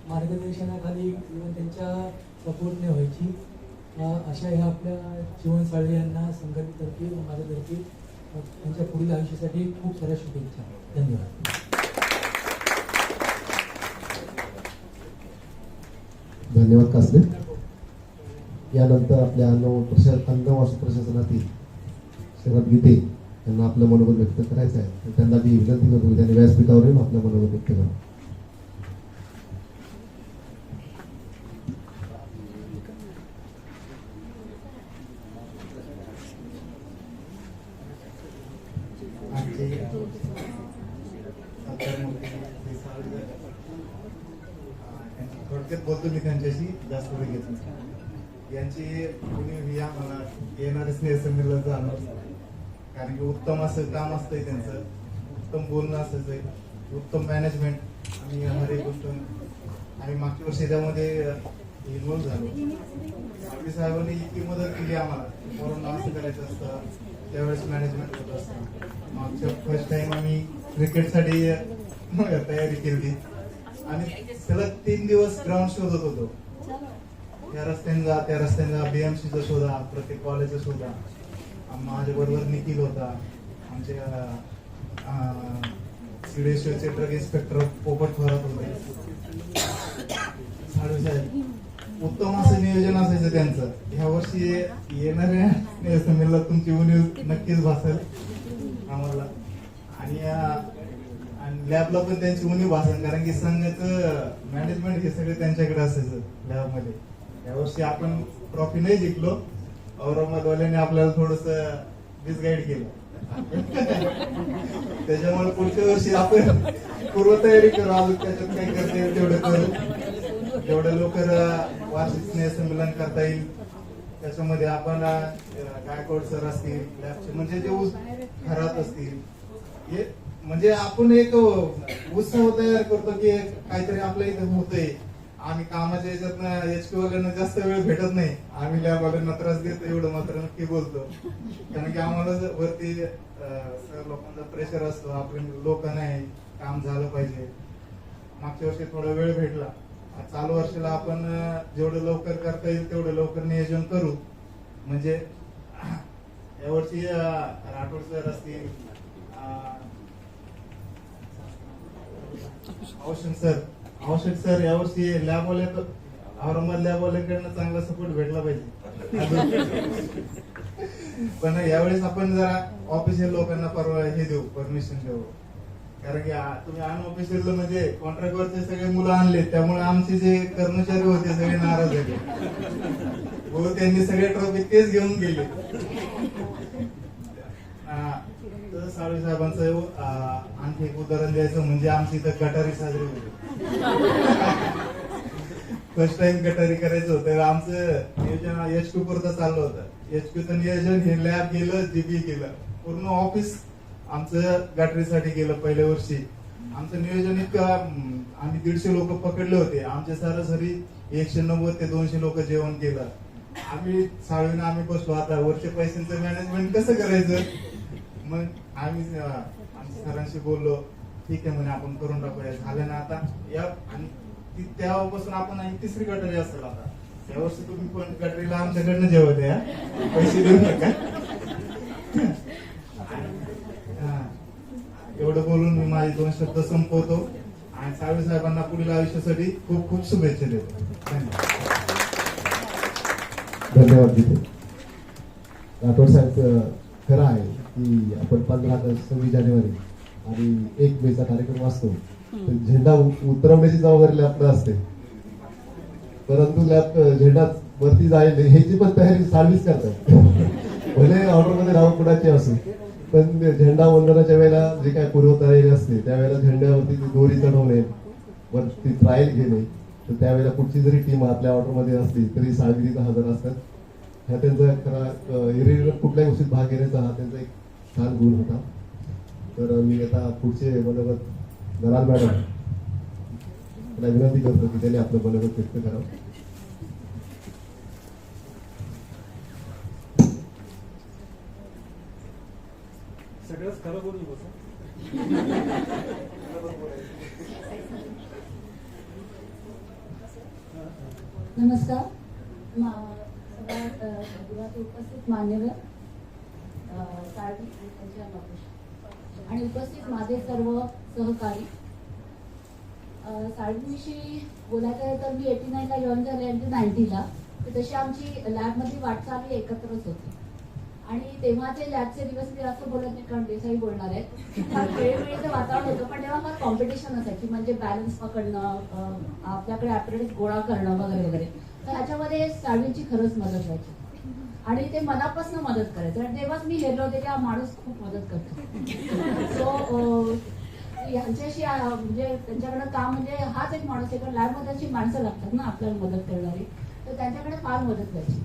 मार्गदर्शनाखाली किंवा त्यांच्या सपोर्टने व्हायची. अशा ह्या आपल्या जीवन साळवी यांना संघटनेतर्फे माझ्यातर्फे त्यांच्या पुढील आयुष्यासाठी खूप साऱ्या शुभेच्छा. धन्यवाद. धन्यवाद कासले. यानंतर आपल्या अन्न वाहतूक प्रशासनातील शरद गीते यांना आपलं मनोगत व्यक्त करायचं आहे. त्यांना मी विनंती करतो की त्यांनी व्यासपीठावर येऊन आपलं मनोगत व्यक्त करावं. थोडक्यात बोलतो मी त्यांच्याशी, जास्त वेळ घेत नाही. यांची उणीव ही आम्हाला येणारे स्नेहसंमेलन जाणवत. कारण की उत्तम असं काम असतंय त्यांचं, उत्तम बोलणं असायचंय, उत्तम मॅनेजमेंट आणि हर एक गोष्ट आम्ही मागच्या वर्षी त्यामध्ये इन्व्हॉल्व्ह झालो. आम्ही साहेबांनी इतकी मदत केली आम्हाला, पोरांना असं करायचं असतं, त्यावेळेस मॅनेजमेंट होत असतं. मागच्या फर्स्ट टाइम आम्ही क्रिकेटसाठी तयारी केली आणि सलग 3 दिवस ग्राउंड शोधत होतो. या रस्त्याने जा, त्या रस्त्याने जा, बीएमसीचा शोधा, प्रत्येक कॉलेजचा शोधा. माझ्या बरोबर निखिल होता, आमच्या सिडेश्वरचे ड्रग इन्स्पेक्टर पोपट थोरात होते, साडू साहेब. उत्तम असं नियोजन असायचं त्यांचं. ह्या वर्षी येणाऱ्या संमेलनात तुमची उणीव नक्कीच भासेल आम्हाला. आणि लॅबला पण त्यांची उणीव भासेल, कारण की संघाचं मॅनेजमेंट हे सगळे त्यांच्याकडे असायचं लॅबमध्ये. यावर्षी आपण ट्रॉफी नाही जिंकलो, औरंगाबादवाल्याने आपल्याला थोडस डिसगाईड केलं. त्याच्यामुळे पुढच्या वर्षी आपण पूर्वतयारी करू, अजून त्याच्यात काय करता येईल तेवढं करू. जेवढं लवकर वार्षिक स्नेहसंमेलन करता येईल त्याच्यामध्ये आपण गायकवाड सर असतील, लॅबचे म्हणजे जे खरात असतील, हे म्हणजे आपण एक उत्सव तयार करतो की काहीतरी आपल्या इथे होतंय. आम्ही कामाच्या याच्यात एचपी वाल्यांना जास्त वेळ भेटत नाही, आम्ही लॅब वाल्यांना त्रास देतो एवढं मात्र नक्की बोलतो. कारण की आम्हाला वरती सर लोकांचा प्रेशर असतो, आपण लोक नाही, काम झालं पाहिजे. मागच्या वर्षी थोडा वेळ भेटला, चालू वर्षाला आपण जेवढं लवकर करता येईल तेवढं लवकर नियोजन करू. म्हणजे यावर्षी राठोड सर असतील, औषध सर यावर्षी लॅबवाल्या, औरंगाबाद लॅबवाल्याकडनं चांगला सपोर्ट भेटला पाहिजे. पण यावेळेस आपण जरा ऑफिशियल लोकांना हे देऊ, परमिशन देऊ. कारण की तुम्ही अनऑफिशियल म्हणजे कॉन्ट्रॅक्टवरचे सगळे मुलं आणले, त्यामुळे आमचे जे कर्मचारी होते सगळे नाराज झाले. व त्यांनी सगळे ट्रॉफी तेच घेऊन गेले. साळवे साहेबांचं आणखी एक उदाहरण द्यायचं म्हणजे आमची इथं गटारी साजरी होती. फर्स्ट टाइम गटारी करायचं होतं. आमचं नियोजन एचक्यू पुरतं चाललं होतं. एचक्यूचं नियोजन हे लॅब गेलं, जीबी गेलं, पूर्ण ऑफिस आमचं गटारीसाठी गेलं. पहिल्या वर्षी आमचं नियोजन इतकं, आम्ही 150 लोक पकडले होते. आमचे सरासरी 190 ते 200 लोक जेवण केलं. आम्ही साळवीनं आम्ही बसलो, आता वरच्या पैशांचं मॅनेजमेंट कसं करायचं. मग आम्ही सरांशी बोललो, ठीक आहे म्हणे आपण करून टाकूया. झालं ना आता या, आणि तेव्हापासून आपण तिसरी गटारी असेल आता. त्यावर्षी तुम्ही पण गटारीला आमच्याकडनं जेवत या, पैसे देऊ नका. एवढं बोलून मी माझे 2 शब्द संपवतो आणि साळवे साहेबांना पुढील आयुष्यासाठी खूप खूप शुभेच्छा देतो. धन्यवाद. तिथे राठोड साहेब, खरं आहे की आपण 15-26 जानेवारी आणि 1 मेचा कार्यक्रम असतो, झेंडा उतरवण्याची जबाबदारी लॅबला असते. परंतु लॅब झेंडा वरती जाईल ह्याची पण तयारी साळवीच करतात. भले ऑर्डरमध्ये नाव कुणाची असो, पण झेंडा वंदनाच्या वेळेला जे काय पूर्वतयारी असते त्यावेळेला झेंड्यावरती दोरी चढवणे, वरती ट्रायल घेणे, तर त्यावेळेला कुठची जरी टीम आपल्या ऑर्डरमध्ये असली तरी साळवी तिथं हजर असतात. हा त्यांचा खरा इरेग्युलर कुठल्याही गोष्टीत भाग घेण्याचा हा त्यांचा एक छान गुण होता. तर मी आता पुढचे मनोगत दलाल मॅडम मला विनंती करतो की त्यांनी आपलं मनोगत व्यक्त करावं. सगळंच खरं बोलू बस. नमस्कार. सगळ्यात उपस्थित मान्यवर साळवी आणि त्यांच्या नोकरी आणि उपस्थित माझे सर्व सहकारी. साळवीविषयी बोलायचं आहे तर मी 89ला जॉईन झाले आणि 90ला, तर तशी आमची लॅबमध्ये वाटचाल एकत्रच होती. आणि तेव्हाचे लॅबचे दिवस मी असं बोलत नाही कारण देसाई बोलणार आहेत, वेळोवेळीचं वातावरण होतं. पण तेव्हा फार कॉम्पिटिशन असायची, म्हणजे बॅलन्स पकडणं, आपल्याकडे ॲपरेटिक्स गोळा करणं वगैरे वगैरे. तर ह्याच्यामध्ये साळवींची खरंच मदत व्हायची आणि ते मनापासून मदत करायचं. आणि तेव्हाच मी हेरलो होते की हा माणूस खूप मदत करतो. सो यांच्याशी म्हणजे त्यांच्याकडनं काम म्हणजे हाच एक माणूस आहे, कारण लॅबमध्ये अशी माणसं लागतात ना आपल्याला मदत करणारी. तर त्यांच्याकडे फार मदत व्हायची.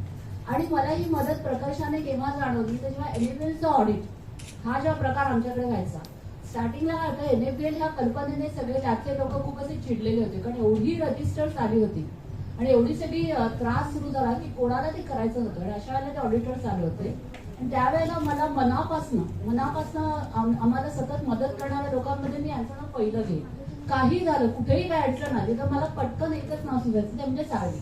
आणि मला ही मदत प्रकर्षाने केव्हा जाणवली तर जेव्हा NFBLचं ऑडिट हा जेव्हा प्रकार आमच्याकडे व्हायचा. स्टार्टिंगला काय होतं, NFBL ह्या कल्पनेने सगळे लॅबचे लोक खूप असे चिडलेले होते, कारण एवढी रजिस्टर्स आली होती आणि एवढी सगळी त्रास सुरू झाला की कोणाला ते करायचं होतं. आणि अशा वेळेला ते ऑडिटर्स आले होते. आणि त्यावेळेला मला मनापासनं आम्हाला सतत मदत करणाऱ्या लोकांमध्ये मी यांचं नाव पहिलं घेईन. काही झालं, कुठेही काय अडचण आली तर मला पटकन एकच नाव सुधारायचं, ते म्हणजे साळवी.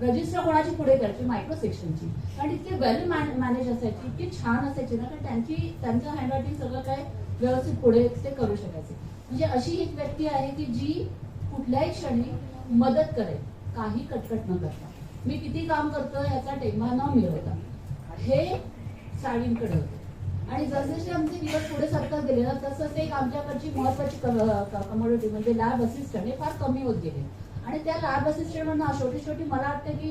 रजिस्टर कोणाची पुढे करायची, मायक्रो सेक्शनची, कारण इतके वेल मॅनेज असायची, इतकी छान असायची ना, कारण त्यांचं हँडरायटिंग सगळं काय व्यवस्थित पुढे ते करू शकायचे. म्हणजे अशी एक व्यक्ती आहे की जी कुठल्याही क्षणी मदत करेल, काही कटकट न करता. मी किती काम करतोय याचा टेंबा न मिळवता, हे साळवींकडे होतं. आणि जसजसे आमचे दिवस पुढे सरकत गेले ना तसं ते आमच्याकडची महत्वाची कमोडिटी म्हणजे लॅब असिस्टंट हे फार कमी होत गेले. आणि त्या लॅब असिस्टंट म्हणून शेवटी मला वाटतं की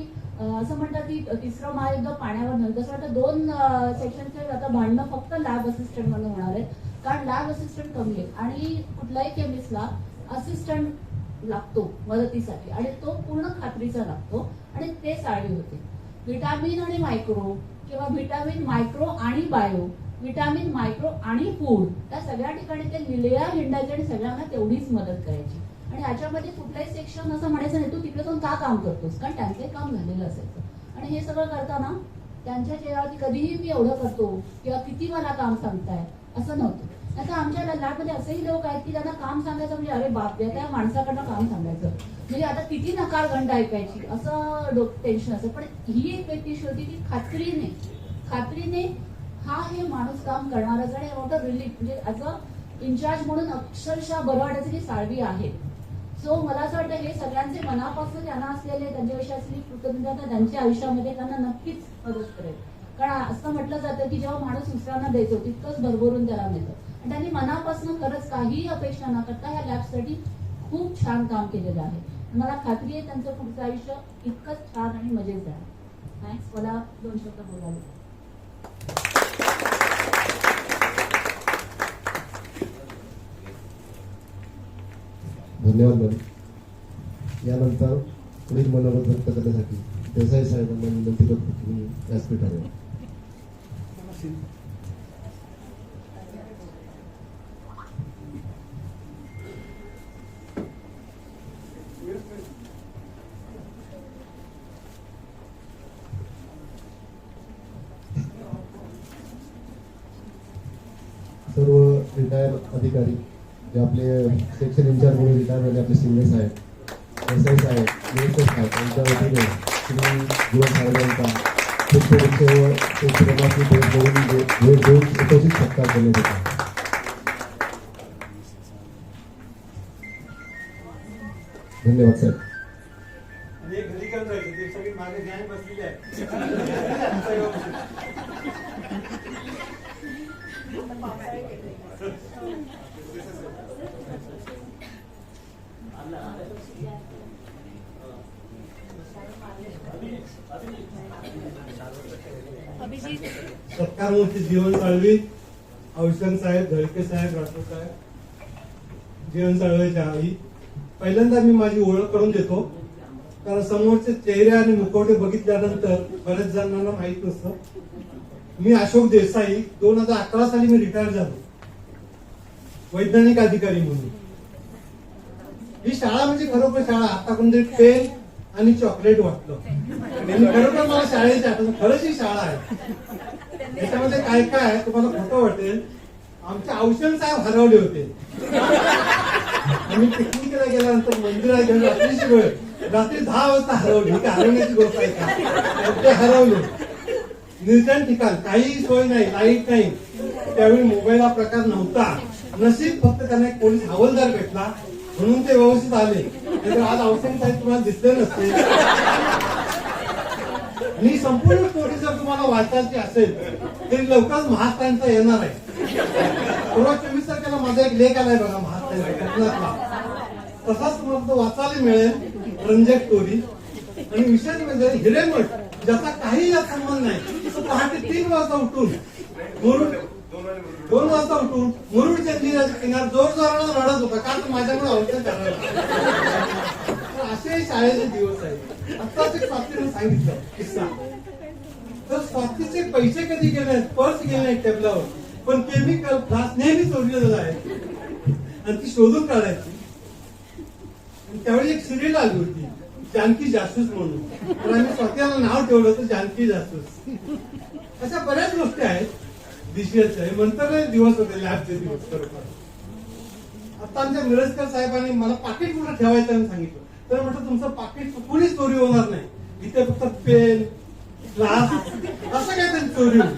असं म्हणतात की तिसरं महायुद्ध पाण्यावर नव्हतं. तसं वाटतं 2 सेक्शनचे आता भांडणं फक्त लॅब असिस्टंट म्हणून होणार आहेत, कारण लॅब असिस्टंट कमी आहे. आणि कुठल्याही केमिस्टला असिस्टंट लागतो मदतीसाठी आणि तो पूर्ण खात्रीचा लागतो. आणि ते साळवी होते. व्हिटॅमिन आणि मायक्रो किंवा व्हिटॅमिन मायक्रो आणि बायो, व्हिटॅमिन मायक्रो आणि फूड, त्या सगळ्या ठिकाणी ते लिलेल्या हिंडायचे आणि सगळ्यांना तेवढीच मदत करायची. आणि याच्यामध्ये कुठलाही सेक्शन असं म्हणायचं नाही तू तिकडे जाऊन का काम करतोस, कारण त्यांचे काम झालेलं असायचं. आणि हे सगळं करताना त्यांच्या चेहऱ्यावरती कधीही मी एवढं करतो किंवा किती मला काम सांगताय असं नव्हतं. आता आमच्या लॅबमध्ये असेही लोक आहेत की त्यांना काम सांगायचं म्हणजे अरे बापरे त्या माणसाकडनं काम सांगायचं म्हणजे आता किती नकार गंड ऐकायची असं टेन्शन असं. पण ही एक व्यक्ती अशी होती की खात्रीने हा हे माणूस काम करणारच. आणि मोठं रिलीफ म्हणजे ऍज अ इन्चार्ज म्हणून अक्षरशः बरं वाटायचं की साळवी आहे. सो मला असं वाटतं हे सगळ्यांचे मनापासून त्यांना असलेले त्यांच्याविषयी असलेली कृतज्ञता त्यांच्या आयुष्यामध्ये त्यांना नक्कीच मदत करेल. कारण असं म्हटलं जातं की जेव्हा माणूस दुसऱ्यांना देतो तितकंच भरभरून त्याला मिळतं. आणि त्यांनी मनापासून खरंच काहीही अपेक्षा न करता ह्या लॅबसाठी खूप छान काम केलेलं आहे. मला खात्री आहे त्यांचं पुढचं आयुष्य इतकंच छान आणि मजेत जाणार. थँक्स. मला 2 शब्द बोलावे. धन्यवाद मॅडम. यानंतर पुढील मनोगत व्यक्त करण्यासाठी देसाई साहेबांना विनंती करतो की तुम्ही व्यासपीठावर. सर्व रिटायर अधिकारी जे आपले सेक्शन इंचार्ज म्हणून रिटायर झाले आपले शिंदे साहेब, देसाई साहेब, निळकर साहेब यांच्या वतीने श्री जीवन साहेबांचा भेट देऊन उपस्थित सत्कार करण्यात येतो. धन्यवाद साहेब. आणि घरी करत राहायचं ते सगळी मागे गॅंग बसलेली आहे. सत्कारमूर्ती जीवन साळवी, औषध साहेब, धळके साहेब, राठोड साहेब, जीवन साळवेच्या आई. पहिल्यांदा मी माझी ओळख करून देतो, कारण समोरचे चेहरे आणि मुखवटे बघितल्यानंतर बऱ्याच जणांना माहित नसतं. मी अशोक देसाई, 2011 साली मी रिटायर झालो वैज्ञानिक अधिकारी म्हणून. ही शाळा म्हणजे खरोखर शाळा. आता कोणतरी पेन आणि चॉकलेट वाटलं, खरोखर मला शाळेची आठवण. खरंच ही शाळा आहे. त्याच्यामध्ये काय काय तुम्हाला खोटं वाटेल, आमचे औषध साहेब हरवले होते. आम्ही पिकनिकला गेल्यानंतर मंदिरात गेलो, रात्रीची वेळ, रात्री 10 वाजता हरवली. ही हरवण्याची गोष्ट आहे का? ते हरवले निर्जन ठिकाण, काही सोय नाही, लाईट नाही. त्यावेळी मोबाईल हा प्रकार नव्हता. नशीब फक्त त्यांना एक पोलीस हवालदार भेटला म्हणून ते व्यवस्थित आले. नाहीतर आज औषध साहेब तुम्हाला दिसले नसते. आणि संपूर्ण स्टोरी जर तुम्हाला वाचायची असेल तरी लवकरच महात्मांचा येणार आहे. 24 तारखेला माझा एक लेख आलाय बघा महात्मा, तसाच तुम्हाला तो वाचायला मिळेल. रंजक स्टोरी. आणि विशेष म्हणजे हिरेमठ, ज्याचा काही संबंध नाही, तो पहाटे 3 वाजता उठून मुरुड 2 वाजता उठून मुरुडच्या किनार जोर जोरानं रडत होता, कारण माझ्यामुळे औषध करायला. असे शाळेचे दिवस आहेत. आत्ताच एक स्वातीने सांगितलं किस्सा. तर स्वातीचे पैसे कधी गेले नाहीत, पर्स गेले नाहीत टेबलावर, पण केमिकल फ्लास्क नेहमी चोरलेलं आहे आणि ती शोधून काढायची. आणि त्यावेळी एक सिरियल आली होती जानकी जासूस म्हणून, तर आम्ही स्वतःला नाव ठेवलं होतं जानकी जासूस. अशा बऱ्याच गोष्टी आहेत दिशेचे. नंतर दिवस होते लॅबचे दिवस. बरोबर आता आमच्या मिरजकर साहेबांनी मला पाकिट कुठं ठेवायचं आणि सांगितलं. तर म्हटलं तुमचं पाकिट कुणीच चोरी होणार नाही, इथे फक्त पेन ग्लास असं काय तरी चोरी होईल,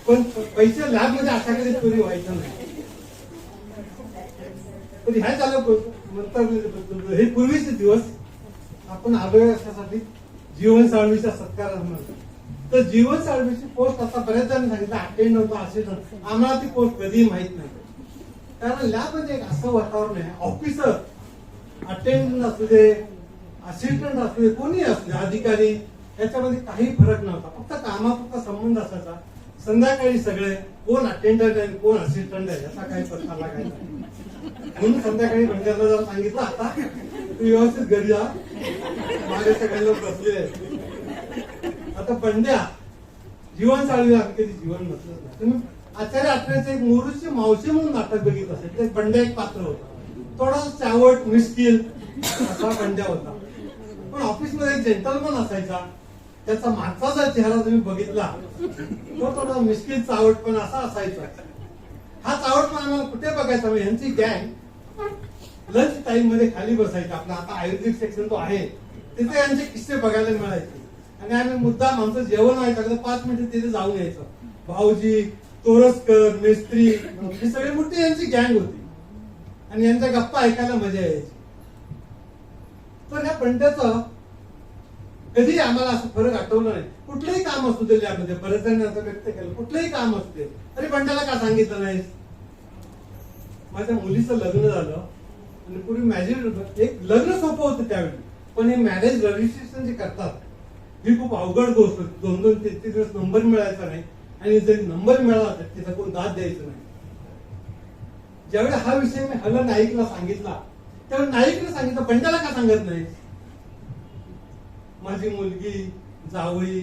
पण पैसे लॅब मध्ये अशा काही चोरी व्हायचं नाही. तर ह्या झालं नंतर हे पूर्वीचे दिवस. आपण आलोय अशासाठी जीवन साळवीच्या सत्कारात. तर जीवन साळवीची पोस्ट आता बऱ्याच जणांनी सांगितलं अटेंड होतो असिस्टंट. आम्हाला ती पोस्ट कधी माहित नाही, कारण लॅब मध्ये एक असं वातावरण आहे, ऑफिसर अटेंडंट असू दे, असिस्टंट असू दे, कोणी असू दे, अधिकारी, याच्यामध्ये काही फरक नव्हता. फक्त कामापुरता संबंध असायचा. संध्याकाळी सगळे कोण अटेंडंट आहे कोण असिस्टंट आहे याचा काही पत्ता लागायचा. म्हणून संध्याकाळी बंड्याला जर सांगितलं आता तू व्यवस्थित घरी जा, माझे सगळे लोक बसलेले आहेत. आता बंड्या जीवन चालू कधी जीवन नसलं. तुम्ही आचार्य अत्रेचे एक मोरूची मावशी म्हणून नाटक बघितलं असेल, ते बंड्या एक पात्र होता. थोडा चावट मिस्किल असा बंड्या होता, पण ऑफिसमध्ये एक जेंटलमन असायचा. त्याचा मागचा चेहरा तुम्ही बघितला तो थोडा मिस्किल चावट पण असा असायचा. हा चावट पण आम्हाला कुठे बघायचा, यांची गँग लंच टाइम मध्ये खाली बसायची. आपला आता आयुर्वेदिक सेक्शन तो आहे तिथे यांचे किस्से बघायला मिळायचे. आणि आम्ही मुद्दाम आमचं जेवण व्हायचं 5 मिनिटं तिथे जाऊन यायचं. भाऊजी, तोरसकर, मेस्त्री ही सगळी मोठी यांची गँग होती आणि यांच्या गप्पा ऐकायला मजा यायची. तर ह्या पंड्याचं कधी आम्हाला असं फरक आठवलं नाही. कुठलंही काम असू दे लॅबमध्ये, बरेच जण असं व्यक्त केलं, कुठलंही काम असू दे, अरे पंड्याला का सांगितलं नाहीस. माझ्या मुलीचं लग्न झालं आणि पूर्वी मॅरेज एक लग्न सोपं होतं त्यावेळी, पण हे मॅरेज रजिस्ट्रेशन जे करतात ही खूप अवघड गोष्ट होती. 2-3 दिवस नंबर मिळायचा नाही, आणि जरी नंबर मिळाला तर तिथं कोण दाद द्यायचं नाही. ज्यावेळी हा विषय मी हल नाईकला सांगितला त्यावेळी नाईकने सांगितलं पंड्याला का सांगत नाही. माझी मुलगी, जावई,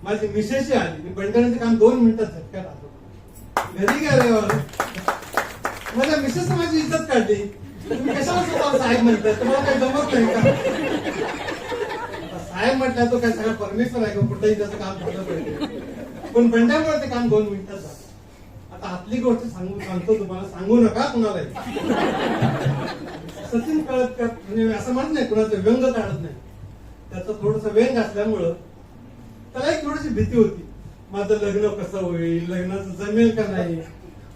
माझी मिसेस आली. मी बंड्याने काम 2 मिनिटात झटक्यात आलो. घरी गेल्यावर माझ्या मिसेस माझी इज्जत काढली. तुम्ही कशाला स्वतः साहेब म्हणतात, तुम्हाला काही जमत नाही का. साहेब म्हटलं तो काय सगळं परमेश्वर आहे का, कुठेही त्याचं काम झालं पाहिजे. पण बंड्यामुळे ते काम 2 मिनिटात झालं. आता आपली गोष्ट सांगतो तुम्हाला, सांगू नका कुणाला. सचिन कळतकर म्हणजे असं म्हणत नाही, कुणाचं व्यंग काढत नाही, त्याचं थोडस व्यंग असल्यामुळं त्याला एक थोडीशी भीती होती. माझं लग्न कसं होईल, लग्नाचं जमेल का नाही,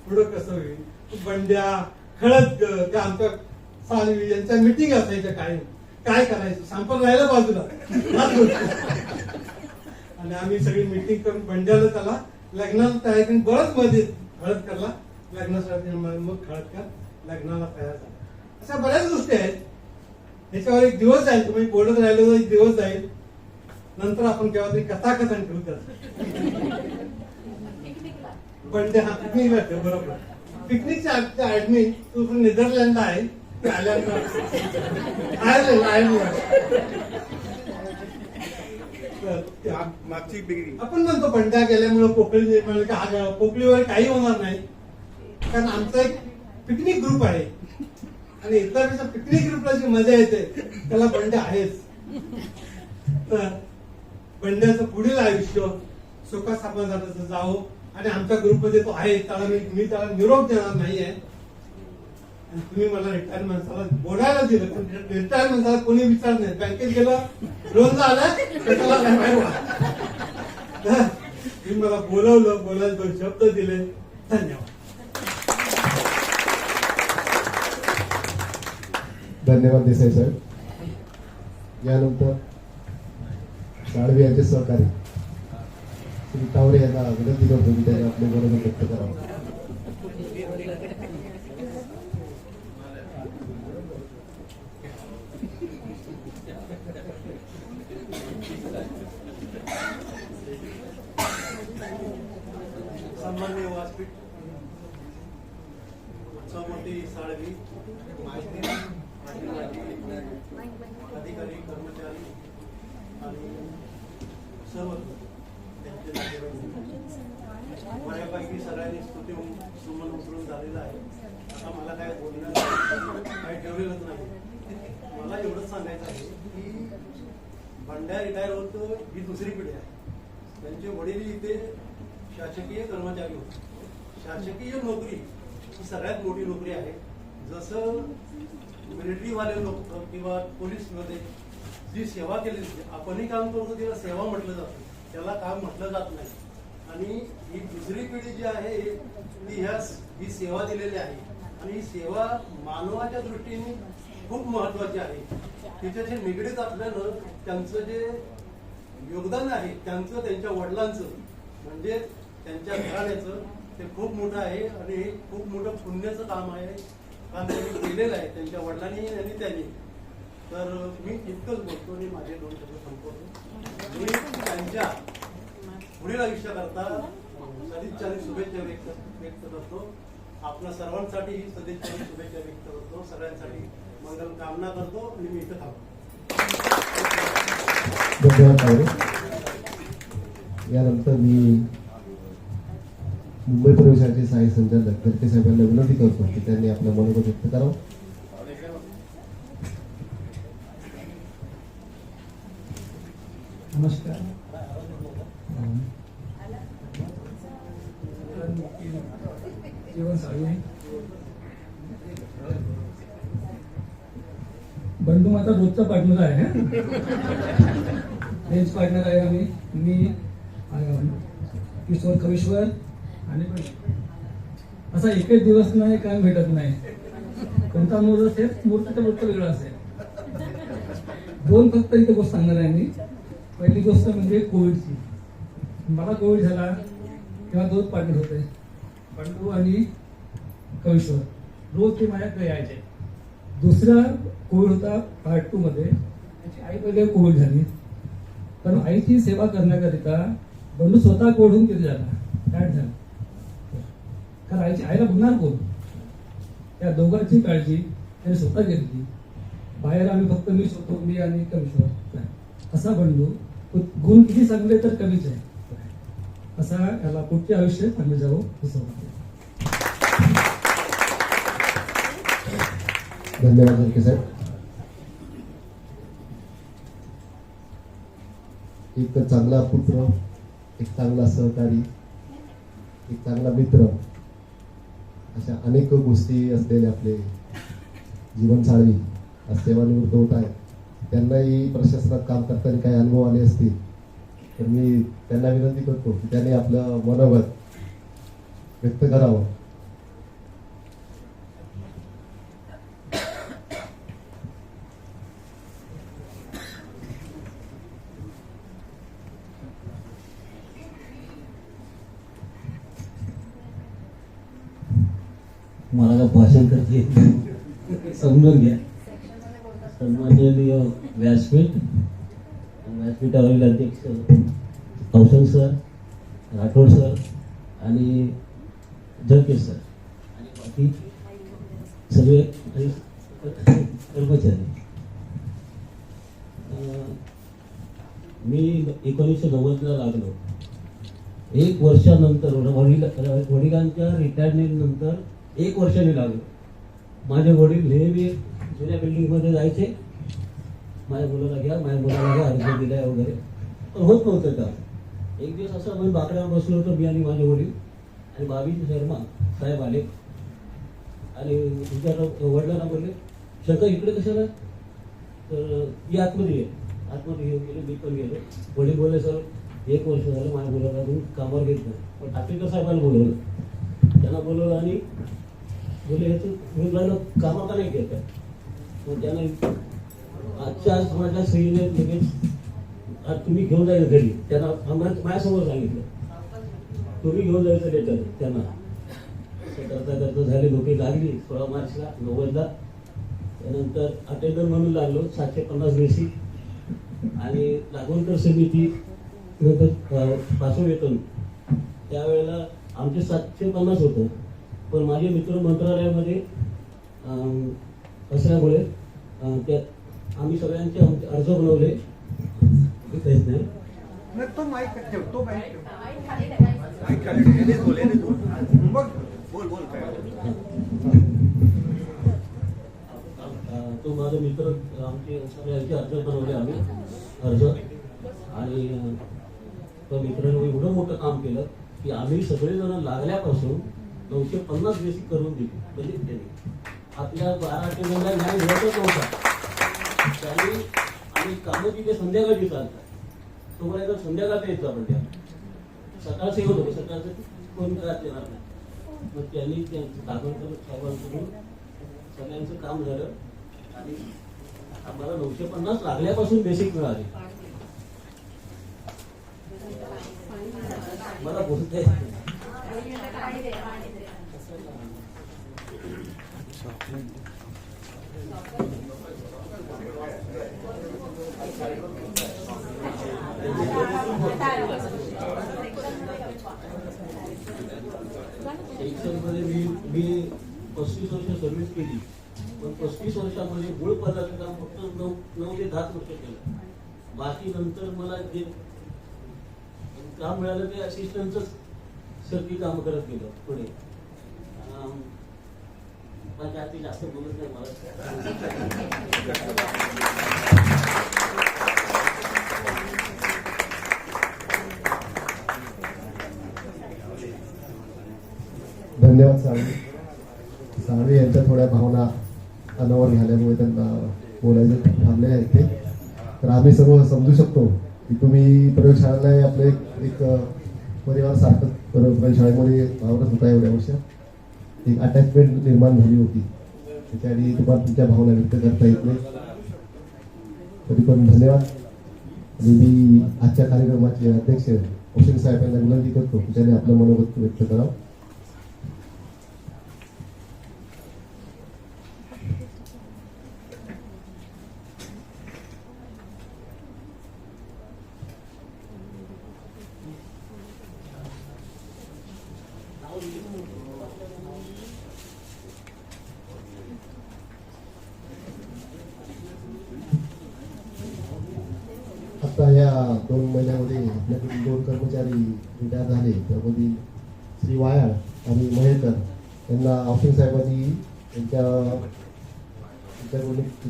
पुढं कसं होईल. बंड्या, खळदकर, त्या आमच्या साळवी यांच्या मिटिंग असायच्या काय करायचं, संपल राहिलं बाजूला. आणि आम्ही सगळी मिटिंग करून बंड्याला त्याला लग्नाला तयार करून बरंच मध्ये खळदकरला लग्नासाठी, मग खळदकर लग्नाला तयार झाला. अशा बऱ्याच गोष्टी आहेत. ह्याच्यावर एक दिवस जाईल, तुम्ही बोलत राहिलो एक दिवस जाईल. नंतर आपण केव्हा तरी कथाकथन ठेवू त्याचं. बंड्या हा पिकनिकला ठेव. बरोबर, पिकनिकच्या ऍडमिन तू नेदरलँडला आहे, ते मागची डिग्री आपण म्हणतो बंड्या गेल्यामुळे पोकळी निर्माण, पोकळीवर काही होणार नाही, कारण आमचा एक पिकनिक ग्रुप आहे आणि इतर पिकनिक ग्रुपला जी मजा येते त्याला बंड्या आहेच. तर बंड्याचं पुढील आयुष्य सुखात समाधानाचं जावं. आणि आमच्या ग्रुपमध्ये तो आहे, त्याला मी त्याला निरोप देणार नाहीये. आणि तुम्ही मला रिटायर्ड माणसाला बोलायला दिलं, पण रिटायर्ड माणसाला कोणी विचार नाही. बँकेत गेलं, लोन झालं, त्याला काय माहिती. तुम्ही मला बोलावलं, बोलायला 2 शब्द दिले. धन्यवाद. धन्यवाद देसाई साहेब. यानंतर साळवी यांचे सहकारी श्री तावरे यांना विनंती करतो की त्यांनी आपले बरोबर व्यक्त करावं. सन्माननीय व्यासपीठ, सौमती साळवी, माहिती अधिकारी कर्मचारी आणि सर्व त्यांचे नातेवाईक बऱ्यापैकी सगळ्यांनी स्तुती सुमन उचलून झालेला आहे. आता मला काय बोलण्याचं काही ठेवलेलंच नाही. मला एवढंच सांगायचं आहे की बंड्या रिटायर होतो ही दुसरी पिढी आहे. त्यांचे वडील इथे शासकीय कर्मचारी होते. शासकीय नोकरी ही सगळ्यात मोठी नोकरी आहे. जसं मिलिटरीवाले लोक किंवा पोलीसमध्ये जी सेवा केली जाते, आपणही काम करतो तिला सेवा म्हटलं जातं, त्याला काम म्हटलं जात नाही. आणि ही दुसरी पिढी जी आहे ती ही सेवा दिलेली आहे आणि ही सेवा मानवाच्या दृष्टीने खूप महत्वाची आहे. तिच्याशी निगडीत असल्यानं त्यांचं जे योगदान आहे त्यांचं त्यांच्या वडिलांचं म्हणजे त्यांच्या घराण्याचं ते खूप मोठं आहे आणि हे खूप मोठं पुण्याचं काम आहे. काम त्यांनी केलेलं आहे त्यांच्या वडिलांनी आणि त्यांनी. तर मी इतकंच बोलतो आणि माझे 2 शब्द संपवतो. मी त्यांच्या पुढील आयुष्याकरता सदिच्छा आणि शुभेच्छा व्यक्त करतो. आपल्या सर्वांसाठी ही सदिच्छा आणि शुभेच्छा व्यक्त करतो. सगळ्यांसाठी मंगल कामना करतो आणि मी इथं थांबतो. धन्यवाद तावडे. यानंतर मी मुंबई प्रवेशाचे सहाय्यक संचालक घरके साहेबांना विनंती करतो की त्यांनी आपलं मनोगत व्यक्त करावं. नमस्कार. जीवन साळवे, बंडू माझा रोजचा पार्टनर आहे. बेंच पार्टनर आहे आम्ही. मी किशोर कविश्वर आणि असा एकच दिवस नाही काम भेटत नाही. कोणता मुहूर्त असेल मुहूर्ताचा मुहूर्त वेगळा असेल. 2 फक्त इथे गोष्ट सांगणार आहे मी. पहिली गोष्ट म्हणजे कोविडची. मला कोविड झाला तेव्हा 2 पार्टनर होते, बंडू आणि कविश्वर. रोज ते माझ्याकडे यायचे. दुसरा कोविड होता पार्ट 2 मध्ये. त्याची आई पहिले कोविड झाली, पण आईची सेवा करण्याकरिता बंडू स्वतः कोविडून तिथे झाला, ऍड झाला. कारण आईची आईला बघणार कोण? त्या दोघांची काळजी त्याने स्वतः घेतली. बाहेर आम्ही फक्त मी आणि कविश्वर. असा बंडू गुण किती चांगले तर कमीच आहे. असा याला पुढचे आयुष्य चांगलं जावं असं वाटतं. धन्यवाद घरके साहेब. एक चांगला पुत्र, एक चांगला सहकारी, एक चांगला मित्र, अशा अनेक गोष्टी असलेले आपले जीवन साळवी आज सेवानिवृत्त होत आहेत. त्यांनाही प्रशासनात काम करताना काही अनुभव आले असतील तर मी त्यांना विनंती करतो की त्यांनी आपलं मनोगत व्यक्त करावं. मला का भाषण करते समजून घ्या. सन्माननीय व्यासपीठ, व्यासपीठावरील अध्यक्ष कौशल सर, राठोड सर आणि जळके सर आणि बाकी सगळे कर्मचारी. मी 1990ला लागलो. 1 वर्षानंतर वडिलांच्या रिटायरमेंट नंतर 1 वर्षाने लागलो. माझे वडील नेहमी जुन्या बिल्डिंगमध्ये जायचे, माझ्या मुलाला घ्या, माझ्या मुलाला घ्या, अर्ज दिलाय वगैरे, पण होत नव्हतं का. एक दिवस असं आम्ही बाकड्यावर बसलो होतो, मी आणि माझे वडील आणि बाबीजी शर्मा साहेब आले आणि वडिलांना बोलले, शंकर इकडे कशाला? तर मी आतमध्ये घेऊन गेलो. मी पण गेलो. वडील बोलले, सर 1 वर्ष झालं माझ्या मुलाला अजून कामावर घेत नाही. पण टाकेकर साहेबांना बोलवलं. त्यांना बोलवलं आणि बोलले, ह्याचं मी राहिलं कामा का नाही केलं? मग त्यानं आजच्या आज माझ्या स्त्रीने लगेच आज तुम्ही घेऊन जायचं घरी. त्यांना माझ्यासमोर सांगितलं तुम्ही घेऊन जायचं लेटर. त्यांना करता झाले. नोकरी लागली 16 मार्चला 90ला. त्यानंतर अटेंडर म्हणून लागलो. 750 बेसिक आणि लागवणकर समिती पाचवं वेतन. त्यावेळेला आमचे 750 होतं, पण माझे मित्र मंत्रालयामध्ये असल्यामुळे त्या आम्ही सगळ्यांचे आमचे अर्ज बनवले. काहीच नाही. तो माईक ठेवतो तो माझा मित्र आमचे सगळ्यांचे अर्ज बनवले आम्ही अर्ज. आणि तो मित्राने एवढं मोठं काम केलं की आम्ही सगळेजण लागल्यापासून 950 बेसिक करून दिली. म्हणजे त्यांनी आपल्या 12 टेबलला न्याय मिळतच नव्हता. त्यांनी आणि कामं तिथे संध्याकाळची चालतात. तुम्हाला एकदा संध्याकाळचं यायचं आपण त्या सकाळचं येऊ नको, सकाळचं कोण करायला येणार नाही. मग त्यांनी त्यांचं कागदपत्र साहेबांकडून सगळ्यांचं काम झालं आणि आम्हाला 950 लागल्यापासून बेसिक मिळाले. मला बोलते सेक्शनमध्ये मी 35 वर्ष सर्व्हिस केली. पण 35 वर्षामध्ये मूळ पदाचं काम फक्त 9 ते 10 वर्ष केलं. बाकी नंतर मला जे काम मिळालं ते असिस्टंटच सर्व काम करत गेलो पुढे. माझ्या हाती जास्त बोलत नाही मला. धन्यवाद साळवे यांच्या थोड्या भावना अनावर झाल्यामुळे त्यांना बोलायचं थांबले आहेत ते. तर आम्ही सर्व समजू शकतो की तुम्ही प्रयोगशाळेला आपलं एक परिवार सारखं प्रयोगशाळेमध्ये वावरत होता. एवढ्या वर्षात एक अटॅचमेंट निर्माण झाली होती. त्याच्यासाठी तुम्हाला तुमच्या भावना व्यक्त करता येत नाही. तरी पण धन्यवाद. आणि मी आजच्या कार्यक्रमाचे अध्यक्ष औषध साहेब यांना विनंती करतो की त्यांनी आपलं मनोगत व्यक्त करावं. आता या 2 महिन्यामध्ये आपल्याकडे 2 कर्मचारी रिटायर झाले. त्यामध्ये श्री वायाळ आणि महेकर यांना औषध साहेबांनी त्यांच्याकडून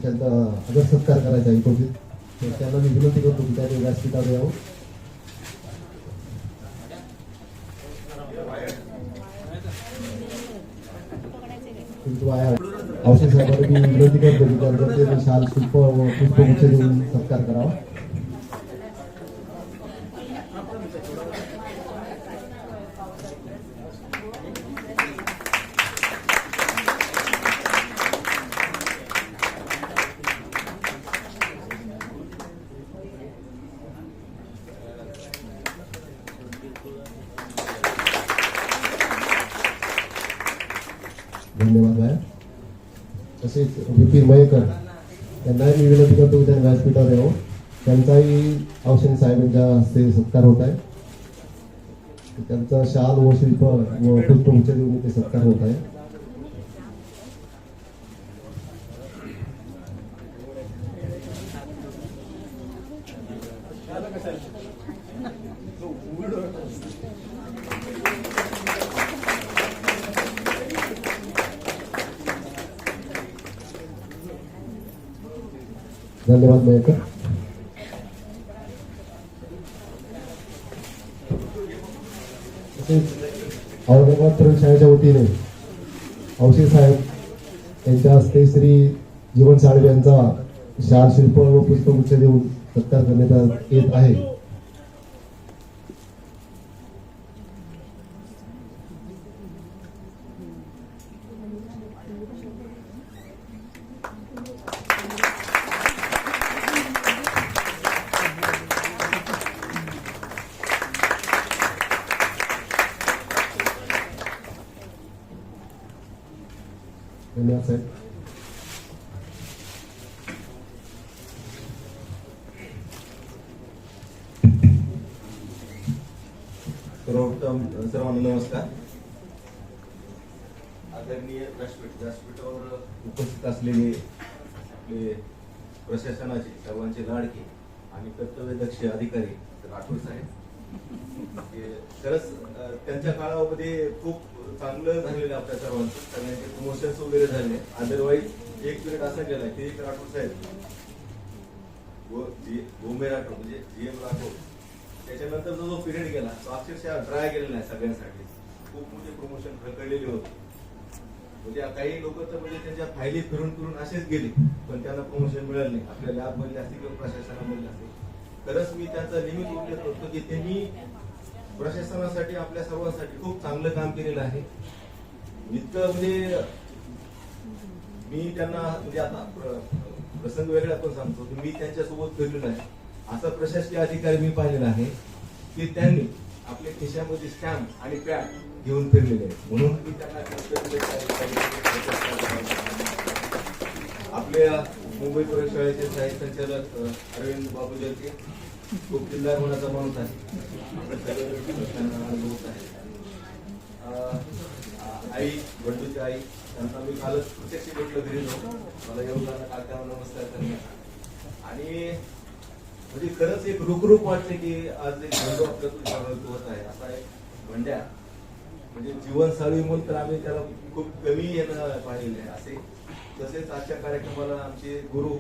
त्यांचा आदर सत्कार करायचा आहे. तर त्यांना मी विनंती करतो की त्यांनी व्यासपीठावर यावं. औषध साहेबांनी मी विनंती करतो की त्यांचा शाल पुष्पगुच्छ देऊन सत्कार करावा. धन्यवाद भाई. तसेच विपिन मयेकर यांनाही मी विनंती करतो की त्यांनी व्यासपीठावर यावं. त्यांचाही औषध साहेबांच्या हस्ते सत्कार होत आहे. त्यांचा शाल व शिल्प व पुष्पगुच्छ देऊन ते सत्कार होत आहे. धन्यवाद मयेकर. औरंगाबाद प्रयोगशाळेच्या वतीने औषध साहेब यांच्या हस्ते श्री जीवन साळवे यांचा शाल शिल्प व पुष्पगुच्छ देऊन सत्कार करण्यात येत आहे. धन्यवाद साहेब. सर्वप्रथम सर्वांना नमस्कार. आदरणीय व्यासपीठावर उपस्थित असलेले आपले प्रशासनाचे सर्वांचे लाडके आणि कर्तव्यदक्ष अधिकारी राठोड साहेब, हे खरंच त्यांच्या काळामध्ये खूप चांगलं झालेलं आपल्या सर्वांचं, सगळ्यांचे प्रमोशन्स वगैरे झाले. अदरवाईज एक पिरियड असा गेलाय की एक राठोड साहेब व बोंबे राठोड म्हणजे GM राठोड, त्याच्यानंतर जो पिरियड गेला तो अक्षरशः ड्राय गेलेला आहे सगळ्यांसाठी. खूप मोठे प्रमोशन ढकललेले होते. म्हणजे काही लोक तर म्हणजे त्यांच्या फायली फिरून फिरून असेच गेले, पण त्यांना प्रमोशन मिळालं नाही. आपल्या लॅबमधले असतील किंवा प्रशासनामधले असतील. खरंच मी त्यांचा नेहमीच उल्लेख करतो की त्यांनी प्रशासनासाठी आपल्या सर्वांसाठी खूप चांगलं काम केलेलं आहे. इतकं म्हणजे मी त्यांना म्हणजे आता प्रसंग वेगळा पण सांगतो की मी त्यांच्यासोबत फिरलेलो आहे. असा प्रशासकीय अधिकारी मी पाहिलेला आहे की त्यांनी आपल्या खिशामध्ये स्टॅम्प आणि पॅड घेऊन फिरलेले आहे. म्हणून मी त्यांना आपल्या मुंबई प्रयोगशाळेचे सहाय्यक संचालक अरविंद बाबू जलके खूप जिल्हा गुणाचा माणूस आहे, त्यांना अनुभवत आहे. आई बंडूची आई, त्यांना मी कालच प्रत्यक्ष भेटलो घरी जाऊन, मला येऊन काका नमस्कार करण्यात. आणि म्हणजे खरंच एक रुकरुक वाटते की आज एक बंडू आपल्यातून होत आहे. असा एक भंड्या म्हणजे जीवनसाळी म्हणून तर आम्ही त्याला खूप कमी येणं पाहिलेलं आहे. असे तसेच आजच्या कार्यक्रमाला आमचे गुरु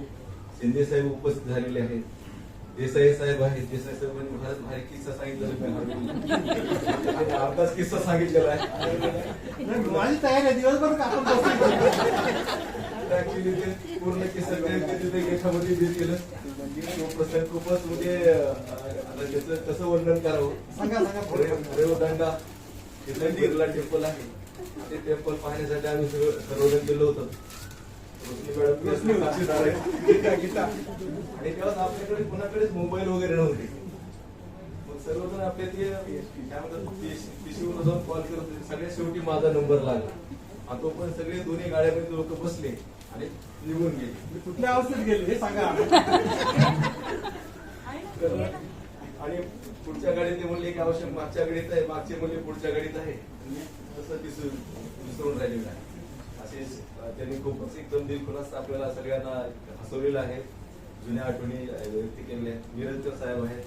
शिंदे साहेब उपस्थित झालेले आहेत, देसाई साहेब आहेत. देसाई साहेबांनी फारच भारी किस्सा सांगितलेला, अर्धाच किस्सा सांगितलेला आहे. माझी तयारी आहे, दिवसभर का आपण ऍक्च्युली ते पूर्ण किस्सा तिथे एकामध्ये बीत केलं. तो प्रसंग खूपच म्हणजे त्याचं कसं वर्णन करावं. रेवदंडा तिथं बिर्ला टेम्पल आहे, ते टेम्पल पाहण्यासाठी आम्ही सर्वजण गेलो होतो. आणि तेव्हा आपल्याकडे कोणाकडेच मोबाईल वगैरे नव्हते. मग सर्वजण आपल्या ते काय म्हणतात पिशीवर जाऊन कॉल करत होते. सगळ्यात शेवटी माझा नंबर लागला आणि तो पण सगळे दोन्ही गाड्यामध्ये लोक बसले आणि निघून गेले. कुठल्या अवस्थेत गेले हे सांगा. आणि पुढच्या गाडीत ते म्हणले की आवश्यक मागच्या गाडीत आहे, मागचे म्हणले पुढच्या गाडीत आहे. तसं विसरून राहिलेलं आहे. असे त्यांनी खूपच एकदम दिलखुलास आपल्याला सगळ्यांना हसवलेलं आहे. जुन्या आठवणी व्यक्त केलेल्या आहेत. निरंजन साहेब आहेत,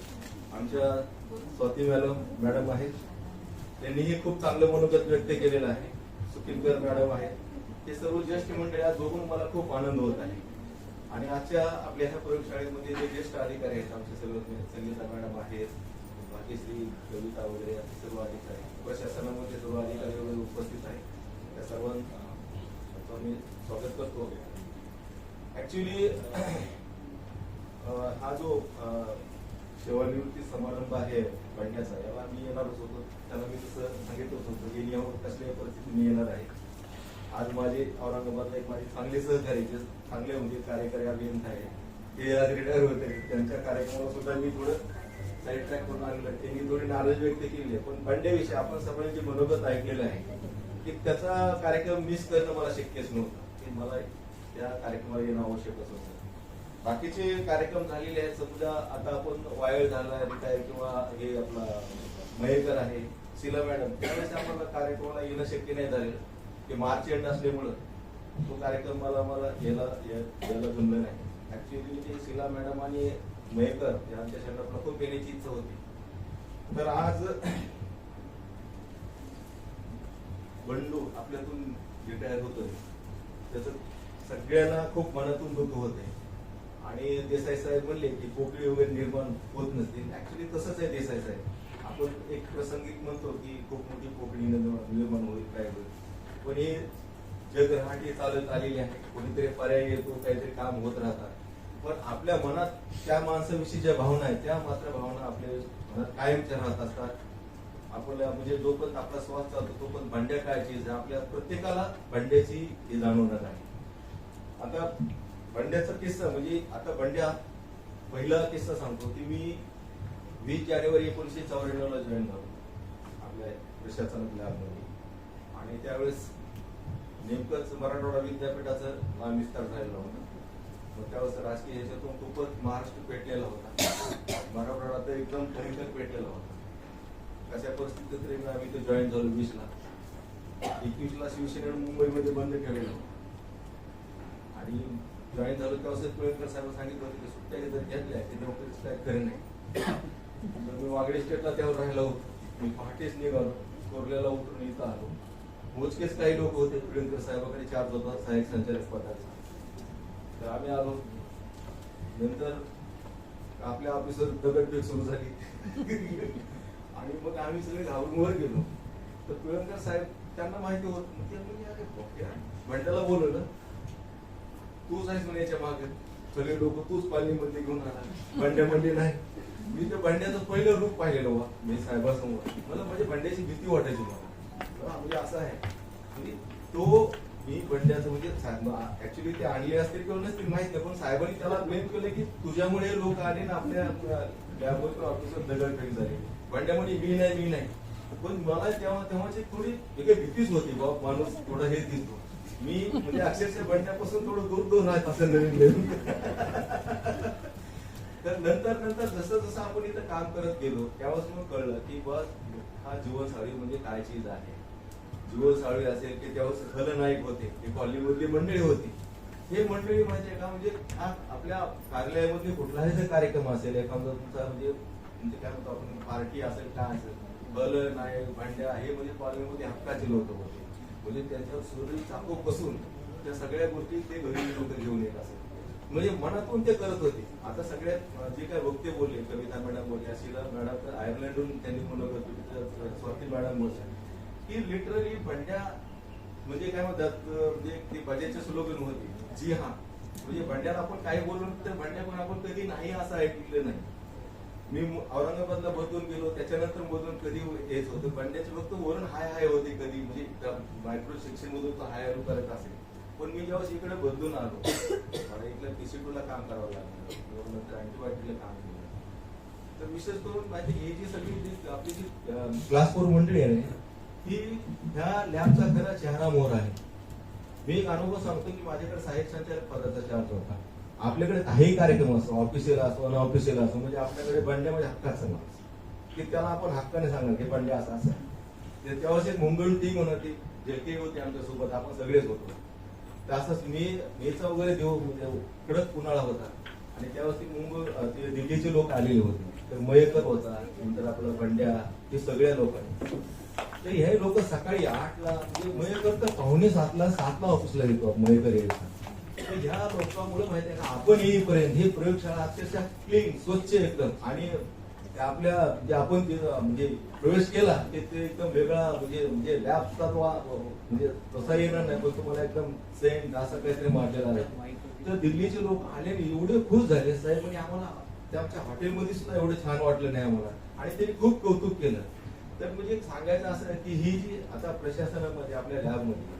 आमच्या स्वाती मॅडम आहेत, त्यांनीही खूप चांगलं मनोगत व्यक्त केलेलं आहे. सुकिनकर मॅडम आहेत. हे सर्व ज्येष्ठ मंडळी आज बघून मला खूप आनंद होत आहे. आणि आजच्या आपल्या ह्या प्रयोगशाळेमध्ये जे ज्येष्ठ अधिकारी आहेत, आमचे सर्व संगीता मॅडम आहेत, भाग्यश्री, कविता वगैरे असे सर्व अधिकारी, प्रशासनामध्ये सर्व अधिकारी वगैरे उपस्थित आहेत, त्या सर्वांचं मी स्वागत करतो. ऍक्च्युली हा जो सेवानिवृत्ती समारंभ आहे बंड्याचा, याला मी येणारच होतो. त्याला मी तसं सांगितलंच होतं की नियम कसल्याही परिस्थितीत मी येणार आहे. आज माझे औरंगाबादला एक माझे चांगले सहकारी, जे चांगले म्हणजे कार्यकारी अभियंता आहे, ते आज रिटायर होते. त्यांच्या कार्यक्रमाला सुद्धा मी थोडं साईड ट्रॅक करून आलेलं. त्यांनी थोडी नाराज व्यक्त केली आहे, पण बंड्याविषयी आपण सगळ्यांचे मनोगत ऐकलेलं आहे की त्याचा कार्यक्रम मिस करणं मला शक्यच नव्हतं. की मला त्या कार्यक्रमाला येणं आवश्यकच होतं. बाकीचे कार्यक्रम झालेले आहेत. समजा आता आपण वायर झाला रिटायर किंवा हे आपला मयेकर आहे, शीला मॅडम, त्यावेळेस आम्हाला कार्यक्रमाला येणं शक्य नाही झालेलं की मार्च एंड असल्यामुळं तो कार्यक्रम मला यायला जमलं नाही. ऍक्च्युली ते शीला मॅडम आणि मयेकर यांच्या सेटअपला खूप येण्याची इच्छा होती. तर आज बंडू आपल्यातून रिटायर होतोय, त्याचं सगळ्यांना खूप मनातून दुःख होते. आणि देसाई साहेब म्हणले की पोकळी वगैरे निर्माण होत नसते. ऍक्च्युली तसंच आहे देसाई साहेब. आपण एक प्रसंगिक म्हणतो की खूप मोठी पोकळी निर्माण होईल, काय होईल, पण हे जग रहाटी चालत आलेली आहे. कोणीतरी पर्याय येतो, काहीतरी काम होत राहतात. पण आपल्या मनात त्या माणसाविषयी ज्या भावना आहेत, त्या मात्र भावना आपल्या मनात कायमच्या राहत असतात. आपल्याला म्हणजे जोपर्यंत आपला श्वास चालतो तोपर्यंत भांड्या काय चीज, आपल्या प्रत्येकाला भांड्याची हे जाणवणार आहे. आता बंड्याचा किस्सा म्हणजे आता बंड्या पहिला किस्सा सांगतो की मी 20 जानेवारी 1994 जॉईन झालो आपल्या प्रशासनात लॅबमध्ये. आणि त्यावेळेस नेमकंच मराठवाडा विद्यापीठाचं नाम विस्तार झालेला होता. मग त्यावेळेस राजकीय ह्याच्यातून खूपच महाराष्ट्र पेटलेला होता. मराठवाडा तर एकदम भयंकर पेटलेला होता. अशा परिस्थितीत तरी आम्ही इथे जॉईन झालो 20ला. 21ला शिवसेनेनं मुंबईमध्ये बंद केलेलं. आणि जॉईन झालो तेव्हा कुळेकर साहेब सांगितलं होतं की सुट्ट्या जर घेतल्या की नोकरीच काय खरं नाही. तर मी वागडे स्टेटला त्यावर राहिलो होतो. मी पहाटेच निघालो, कोरल्याला उतरून इथं आलो. मोजकेच काही लोक होते, कुळेकर साहेबाकडे चार्ज होता सहाय्यक संचालक पदाचा. तर आम्ही आलो. नंतर आपल्या ऑफिसवर दगडफेक सुरू झाली आणि मग आम्ही सगळे घाबरून वर गेलो. तर कुळेकर साहेब त्यांना माहिती होत, मग ते म्हणजे अरे बापरे, भंड्याला बोलवलं, तूच आहेस म्हणे याच्या मागे, सगळे लोक तूच पालीमध्ये घेऊन आला. भंड्या म्हणले नाही. मी ते भंड्याचं पहिलं रूप पाहिलेलं बा मी साहेबासमोर. मला म्हणजे भंड्याची भीती वाटायची मला. म्हणजे असं आहे म्हणजे तो मी बंड्याचं म्हणजे ऍक्च्युली ते आणले असतील किंवा नसतील माहित नाही, पण साहेबांनी त्याला ब्लेम केलं की तुझ्यामुळे लोक आले ना आपल्या लॅबवर ऑफिसवर दगडफेक झाली. बंड्यामुळे मी नाही. पण मला तेव्हाची थोडी काही भीतीच होती बाबा, माणूस थोडा हे दिसतो. मी म्हणजे अक्षरशः बंड्यापासून थोडं दूर राहत असं नवीन. तर नंतर जसं आपण इथं काम करत गेलो त्यावेळेस मग कळलं की बस हा जीवनसाळी म्हणजे काय चीज आहे. जीवनसाळी असेल की त्यावेळेस खलनायक होते, ते कॉलनीमधली मंडळी होती. हे मंडळी माहितीये का, म्हणजे आपल्या कार्यालयामध्ये कुठलाही जर कार्यक्रम असेल, एखादा तुमचा म्हणजे काय म्हणतो आपण पार्टी असेल काय असेल, खलनायक भांड्या हे म्हणजे कॉलनीमध्ये हक्काचे लोक होते. म्हणजे त्यांच्यावर सुरळी चाकूक बसून त्या सगळ्या गोष्टी ते घरी लोक घेऊन येत असेल. म्हणजे मनातून ते करत होते. आता सगळ्यात जे काय वक्ते बोलले, कविता मॅडम बोलल्या, शीला मॅडम तर आयर्लंडहून त्यांनी म्हणत, स्वाती मॅडम बोलल्या की लिटरली बंड्या म्हणजे काय म्हणतात, म्हणजे ती बंड्याचे स्लोगन होती, जी हा. म्हणजे बंड्याला आपण काही बोललो तर बंड्या पण आपण कधी नाही असं ऐकलेलं नाही. मी औरंगाबादला बदलून गेलो, त्याच्यानंतर मधून कधी हेच होतं. बंड्याचे फक्त वरून हाय होते कधी, म्हणजे मायक्रो सेक्शन मधून तो हाय करत असेल. पण मी जेव्हा इकडे बदलून आलो, मला इकडे PCTला काम करावं लागलं, नंतर अँटीबायोटिकला काम केलं. तर विशेष करून माहिती ही जी सगळी आपली जी क्लास 4 मंडळी आहे ही ह्या लॅबचा खरा चेहरा मोहर आहे. मी एक अनुभव सांगतो की माझ्याकडे सहाय्यक संचालक पदाचा चार्ज होता. आपल्याकडे काही कार्यक्रम असो, ऑफिशियल असो अनऑफिशियल असो, म्हणजे आपल्याकडे बंड्या म्हणजे हक्काचा माणूस की त्याला आपण हक्काने सांगा की बंड्या असं असं. त्यावेळेस एक मुंबई टीम होती, JK होती आमच्यासोबत, आपण सगळेच होतो. तर असंच मेचा वगैरे देऊ कडक उन्हाळा होता आणि त्यावेळेस मुंबई दिल्लीचे लोक आलेले होते. तर मयेकर होता, नंतर आपलं बंड्या, हे सगळ्या लोकांनी. तर हे लोक सकाळी 8ला म्हणजे मयेकर तर 7:45ला ऑफिसला येतो मयेकर यायचा. तर ह्या लोकांमुळे माहिती आहे का, आपण येईपर्यंत ही प्रयोगशाळा अक्षरशः क्लीन स्वच्छ एकदम. आणि आपल्या जे आपण म्हणजे प्रवेश केला ते एकदम वेगळा म्हणजे लॅबचा म्हणजे तसा येणार नाही, पण तुम्हाला एकदम सेंट असं काहीतरी मारलेला आहे. तर दिल्लीचे लोक आले एवढे खुश झाले साहेब, आणि आम्हाला आमच्या हॉटेलमध्ये सुद्धा एवढं छान वाटलं नाही आम्हाला, आणि त्यांनी खूप कौतुक केलं. तर म्हणजे सांगायचं असं आहे की ही जी आता प्रशासनामध्ये आपल्या लॅबमध्ये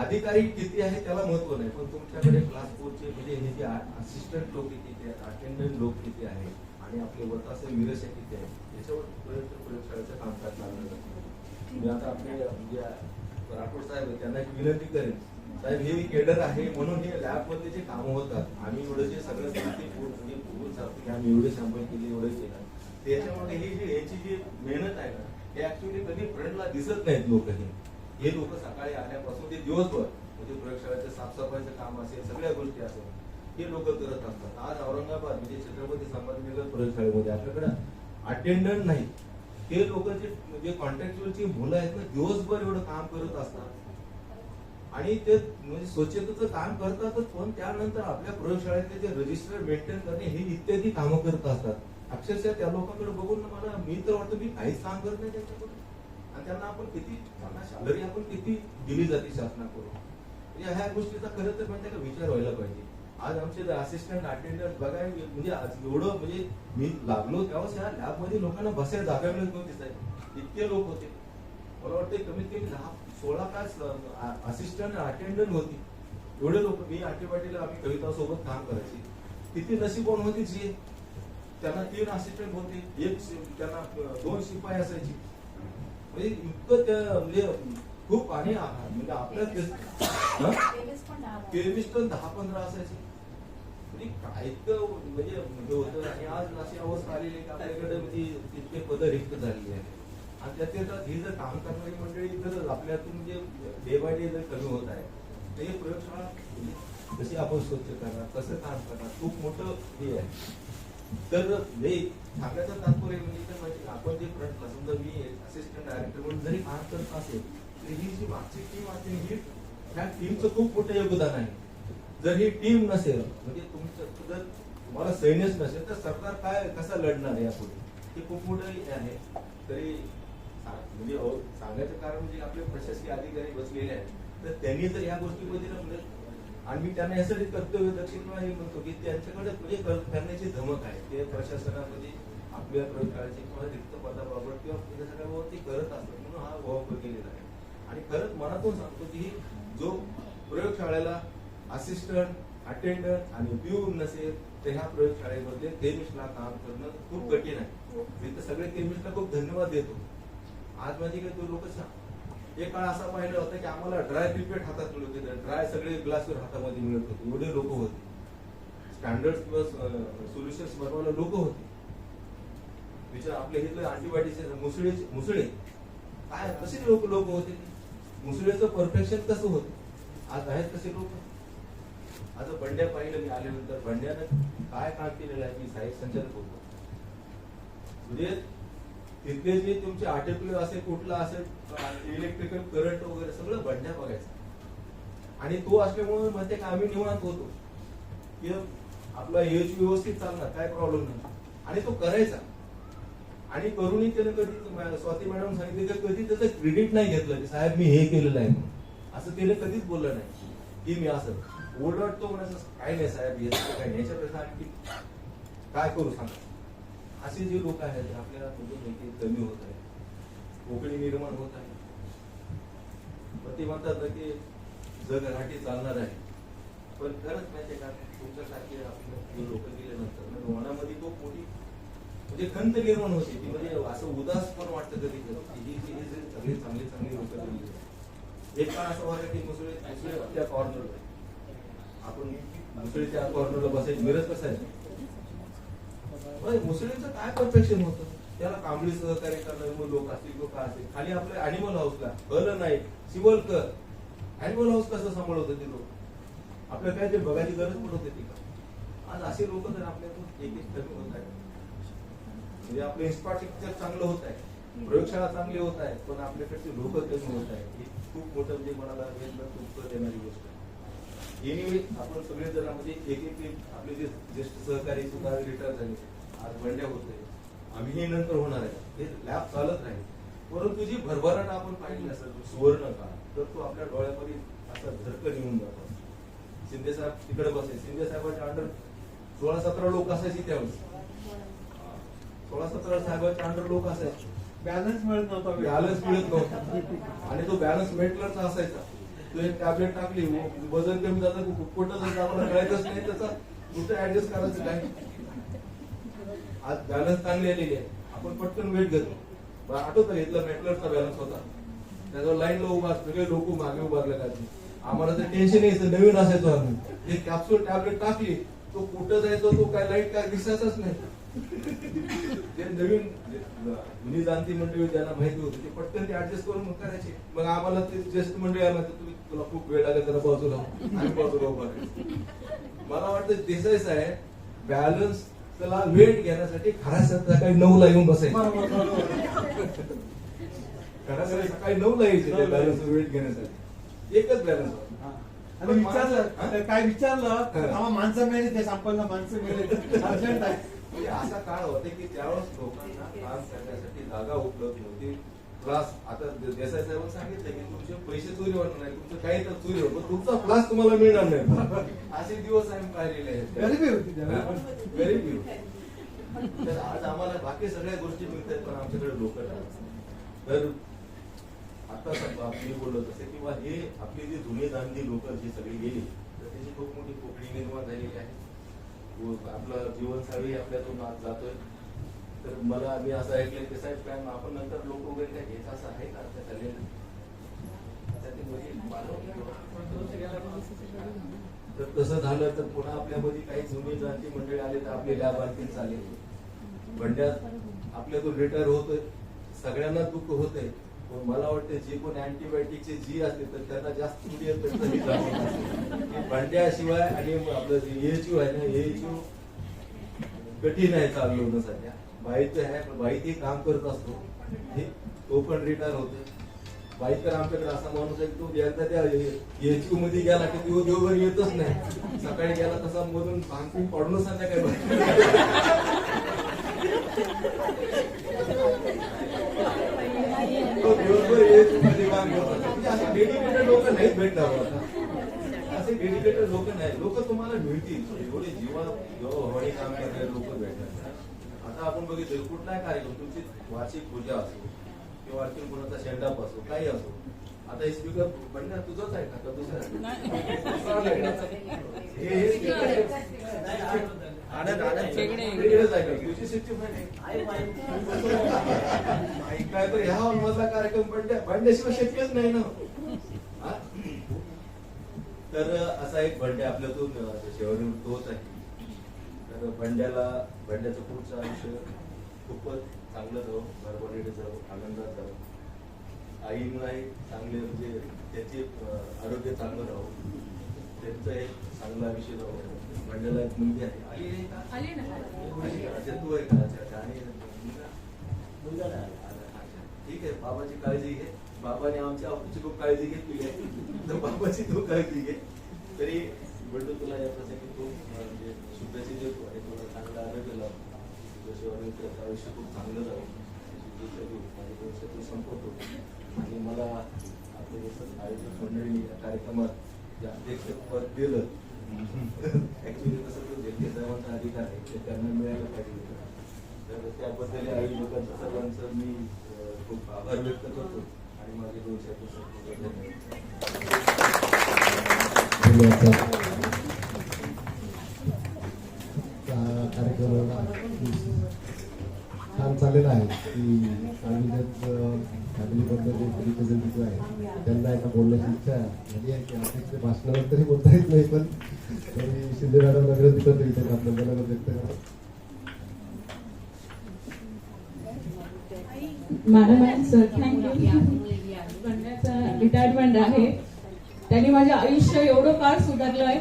अधिकारी किती आहे त्याला महत्व नाही, पण तुमच्याकडे क्लास 4चे म्हणजे हे जे असिस्टंट लोक किती आहेत, अटेंडंट लोक किती आहेत, आणि आपले वताचे विरसे किती आहेत, याच्यावर प्रयोगशाळेचं कामकाज चाललं जातं. मी आता आपले म्हणजे राठोड साहेब त्यांना एक विनंती करेन, साहेब हे केडर आहे म्हणून हे लॅब मधले जे कामं होतात, आम्ही एवढं जे सगळं की आम्ही एवढे सॅम्पल केले, एवढे केलं, त्याच्यामध्ये याची जी मेहनत आहे ना, हे ऍक्च्युली कधी फ्रंटला दिसत नाहीत लोक. हे लोक सकाळी आल्यापासून ते दिवसभर म्हणजे प्रयोगशाळेचं साफसफाईचं काम असेल, सगळ्या गोष्टी असेल, हे लोक करत असतात. आज औरंगाबाद म्हणजे छत्रपती संभाजीनगर प्रयोगशाळेमध्ये आपल्याकडे अटेंडंट नाही, ते लोक जे कॉन्ट्रॅक्च्युअलची मुलं आहेत ना, दिवसभर एवढं काम करत असतात आणि ते म्हणजे स्वच्छतेचं काम करतातच, पण त्यानंतर आपल्या प्रयोगशाळेतले जे रजिस्टर मेंटेन करणे हे इत्यादी कामं करत असतात. अक्षरशः त्या लोकांकडे बघून मला मी तर वाटतं मी काहीच काम करत नाही त्यांच्याकडून, आणि त्यांना आपण त्यांना सॅलरी आपण किती दिली जाते शासनाकडून. म्हणजे ह्या गोष्टीचा खरं तर म्हणजे विचार व्हायला पाहिजे. आज आमचे असिस्टंट अटेंडंट बघाय म्हणजे आज एवढं म्हणजे मी लागलो त्यावेळेस या लॅबमध्ये लोकांना बसायला जागा मिळत नव्हती साहेब, इतके लोक होते. मला वाटतं कमीत कमी 10-16 काय असिस्टंट अटेंडंट होती, एवढे लोक. मी अटीवाटीला आम्ही कविता सोबत काम करायची, किती नशीबवान होती जी त्यांना 3 असिस्टंट होते, त्यांना 2 शिपाई असायची. म्हणजे इतकं त्या म्हणजे खूप. आणि म्हणजे आपल्या केमिस्ट 10-15 असायचे. म्हणजे काय इतकं म्हणजे होतं. आणि आज अशी अवस्था आलेली की आपल्याकडे म्हणजे तितके पद रिक्त झालेली आहे, आणि त्यात ही जर काम करणारी मंडळी जर आपल्यातून म्हणजे डे बाय डे जर कमी होत आहे, तर ही प्रयोगशाळा कशी आपण स्वच्छ करणार, कसं काम करणार, खूप मोठं हे आहे. तर हे सांगायचं तात्पर्य म्हणजे आपण जे फ्रंटला समजा मी असिस्टंट डायरेक्टर म्हणून जरी काम करत असेल तर ही जी मागची टीम असेल ही ह्या टीमचं खूप मोठं योगदान आहे. जर ही टीम नसेल म्हणजे तुमचं जर तुम्हाला सैन्यच नसेल तर सरकार काय कसा लढणार आहे यापुढे, हे खूप मोठं हे आहे. तरी म्हणजे सांगायचं कारण म्हणजे आपले प्रशासकीय अधिकारी बसलेले आहेत तर त्यांनी जर ह्या गोष्टीमध्ये म्हणजे आणि मी त्यांना यासाठी कर्तव्य दक्षिण म्हणतो की त्यांच्याकडे म्हणजे करण्याची धमक आहे. ते प्रशासनामध्ये आपल्या प्रयोगशाळेची किंवा रिक्त पदाबाबत किंवा या सगळ्याबाबत ते करत असतात म्हणून हा वापर केलेला आहे. आणि खरंच मनातून सांगतो की जो प्रयोगशाळेला असिस्टंट अटेंडंट आणि प्यून नसेल तर ह्या प्रयोगशाळेमध्ये केमिस्टला काम करणं खूप कठीण आहे. मी तर सगळे केमिस्टला खूप धन्यवाद देतो. आज म्हणजे काय तो लोक एक काळ असा पाहिलं होतं की आम्हाला ड्राय पिपेट हातात मिळत होते, ड्राय सगळे ग्लासवर हातामध्ये मिळत होते, एवढे लोक होते. स्टँडर्ड किंवा सोल्युशन्स बनवायला लोक होते. विचार आपल्या इथले अँटीबायोटिक्स मुसळे काय कसे लोक होते, मुसळेचं परफेक्शन कसं होतं. आज आहेत कसे लोक. आज बंड्या पाहिलं मी आल्यानंतर बंड्यानं काय काम केलेलं आहे. मी साहित्य संचालक होतो म्हणजे तिथले जे तुमचे आर्टिक्युलर असेल कुठला असेल इलेक्ट्रिकल करंट वगैरे सगळं बंड्या बघायचं. आणि तो असल्यामुळे म्हणते का आम्ही निवांत होतो की आपला एच व्यवस्थित चालणार, काय प्रॉब्लेम नाही. आणि तो करायचा आणि करूनही त्यानं कधी स्वाती मॅडम सांगितले की कधी त्याचं क्रेडिट नाही घेतलं की साहेब मी हे केलेलं आहे म्हणून. असं त्याने कधीच बोललं नाही की मी असं ओरडतो म्हणायचं काय नाही साहेब हे काय नाही, याच्यापेक्षा आणखी काय करू सांगा. असे जे लोक आहेत आपल्याला कमी होत आहे, पोकळी निर्माण होत आहे. पण ते म्हणतात ना की जग घाटी चालणार आहे. पण खरंच माहितीये का तुमच्यासारखे आपले लोक गेल्यानंतर मनामध्ये खूप मोठी म्हणजे खंत निर्माण होते की म्हणजे असं उदास पण वाटतं कधी कधी ही सगळी चांगली चांगली लोक गेली. एक काळ असं व्हायला की मुसळे त्या कॉर्नरला आपण मुसळीच्या कॉर्नरला बसायची मिरज बसायचं. मुसळीचं काय परफेक्शन होतं, त्याला कांबळी सहकार्य करणारे लोक असतील लोक असतील. खाली आपल्या अॅनिमल हाऊसला कळलं नाही शिवलकर अॅनिमल हाऊस कसं सांभाळत होते लोक, आपल्याला काय ते बघायची गरज पडत होती का. आज असे लोक जर आपल्यातून एक एक कमी होत आहेत म्हणजे आपलं इन्फ्रास्ट्रक्चर चांगलं होत आहे, प्रयोगशाळा चांगली होत आहे, पण आपल्याकडचे लोक कमी होत आहेत. ही खूप मोठं म्हणजे मनाला दुःख देणारी गोष्ट आहे. एनिवे आपण सगळे जण म्हणजे एक एक आपले जे ज्येष्ठ सहकारी सुद्धा रिटायर झाले, आज बंड्या होत आहे, आम्हीही नंतर होणार आहे, हे लॅब चालत राहील. परंतु जी भरभराट आपण पाहिली असेल सुवर्ण काळ तर तो आपल्या डोळ्यामध्ये असा झरकन येऊन जातो. शिंदे साहेब तिकडे बसायचे, शिंदे साहेबांच्या अंडर 16-17 लोक असायचे त्यावेळेस. 16-17 साहेबांच्या अंडर लोक असायचे. बॅलन्स मिळत नव्हता आणि तो बॅलन्स मेटलरचा असायचा. तो एक टॅबलेट टाकली वजन कमी झालं कुठं जायचं आम्हाला कळायचंच नाही, त्याचा कुठं ऍडजस्ट करायचं काय. आज बॅलन्स चांगली आलेली आहे, आपण पटकन वेट घेतो. आठवतं घेतला मेटलरचा बॅलन्स होता, त्याच्यावर लाईनला उभा सगळे लोक मागे उभारले का. आम्हाला तर टेन्शन यायचं, नवीन असायचो आम्ही. ते कॅप्सूल टॅबलेट टाकली तो कुठं जायचो तो काय लाईट काय दिसायचंच नाही. ते नवीन जाणती मंडळी ज्यांना माहिती होती ते पटकन ते ऍडजस्ट करून करायचे. मग आम्हाला ते ज्येष्ठ मंडळी आला तुम्ही तुला खूप वेळ लागेल त्याला बाजूला आणि बाजूला उभा राहायचं. मला वाटतं देसाई साहेब बॅलन्स त्याला वेट घेण्यासाठी खरा सकाळी 9ला येऊन बसायचं. खरा सकाळी 9ला यायचे बॅलन्स वेट घेण्यासाठी. एकच बॅलन्स आणि विचारलं काय विचारलं माणसं मिळेल ते सापडलं माणसं मिळेल अर्जंट आहे. म्हणजे असा काळ होता की त्यावेळेस लोकांना काम करण्यासाठी जागा उपलब्ध नव्हती. क्लास आता देसाई साहेबांनी सांगितलं की तुमचे पैसे चोरी होणार नाही, तुमचं काही तर चोरी होत पण तुमचा क्लास तुम्हाला मिळणार नाही. असे दिवस आम्ही पाहिलेले आहेत. गरिबी होती गरिबी होती. तर आज आम्हाला बाकी सगळ्या गोष्टी मिळतात पण आमच्याकडे लोक नाही. तर आता मी बोललो तसं किंवा हे आपली जी जुने जाणती लोक जी सगळी गेली तर त्याची खूप मोठी पोकळी निर्माण झालेली आहे. आपलं जीवनसाळी आपल्यातून आज जातोय. तर मला मी असं ऐकलं की साहेब काय आपण नंतर लोक वगैरे काय घ्यायचं असं आहे का तर तसं झालं तर पुन्हा आपल्यामध्ये काही जुनी जाणती मंडळी आले तर आपले लॅब आणखी चालेल. बंड्यात आपल्यातून रिटायर होतोय, सगळ्यांना दुःख होतंय पण मला वाटतं जे कोण अँटीबायोटिकचे जी असते तर त्यांना जास्त भांड्याशिवाय आणि आपलं जे AHU आहे ना, AHU कठीण आहे चालू होणं सध्या. बाईचं आहे पण बाई ते काम करत असतो, तो पण रिटायर होतो. बाई तर आमच्याकडे असा माणूस आहे तो एकदा त्या AHU मध्ये गेला की तो दिवसभर येतच नाही. सकाळी गेला तसा मधून भांग पडून संध्याकाळी दिवसभर AHU मध्ये काम करतात. म्हणजे असे डेडिकेटेड लोक नाहीच भेटणार आता. असे डेडिकेटेड लोक नाही. लोक तुम्हाला मिळतील एवढे जीवाभावाने काम करणारे लोक भेटतात. आता आपण बघितलं कुठलाही कार्यक्रम, तुमची वार्षिक पूजा असो किंवा आणखी कोणाचा शेंडाप असो, काही असो, आता हे स्पीकर बनणार तुझंच आहे का दुसरं काय तर ह्या हॉलमधला कार्यक्रम बंड्याशिवाय शक्यच नाही ना. तर असा एक बंडे आपल्यातून शेवटी तोच आहे. तर बंड्याचं पुढचं आयुष्य खूपच चांगलं जावं, भरभराटीत जावं, आनंदात जावं. आईलाही चांगले म्हणजे त्याचे आरोग्य चांगलं राहावं, त्यांचं एक चांगलं आयुष्य राहावं. बंड्याला एक मुलगी आहे, आली आहे का? अच्छा, तू आहे का? अच्छा, आणि मुलगा ठीक आहे. बाबाची काळजी घे. बाबाने आमच्या आपूची खूप काळजी घेतली आहे, तर बाबाची तू काळजी घे. तरी बंडू तुला या प्रसंगी तू म्हणजे शुभेच्छा देतो आणि तुला चांगलं आरोग्य लाव. तुझ्या आयुष्य खूप चांगलं जावं. माझे वर्ष तू संपवतो. आणि मला आपल्या आयोजक मंडळी या कार्यक्रमात जे अध्यक्ष पद दिलं, ऍक्च्युली तसं तो जनते सर्वांचा अधिकार आहे, ते त्यांना मिळायला पाहिजे. तर त्याबद्दल आयोजकांचं सर्वांचं मी खूप आभार व्यक्त करतो आणि माझे 2 शब्द कार्यक्रमाला छान चाललेला आहे की फॅमिलीबद्दल जे रिप्रेझेंटेटिव्ह आहे त्यांना एका बोलण्याची इच्छा झाली आहे की अध्यक्ष भाषणावर तरी बोलता येत नाही, पण तरी शिंदे मॅडम विनंती करते त्यांना आपलं मनाला व्यक्त करा. Madam sir thank you. बंड्याचं रिटायरमेंट आहे, त्यांनी माझं आयुष्य एवढं फार सुधारलंय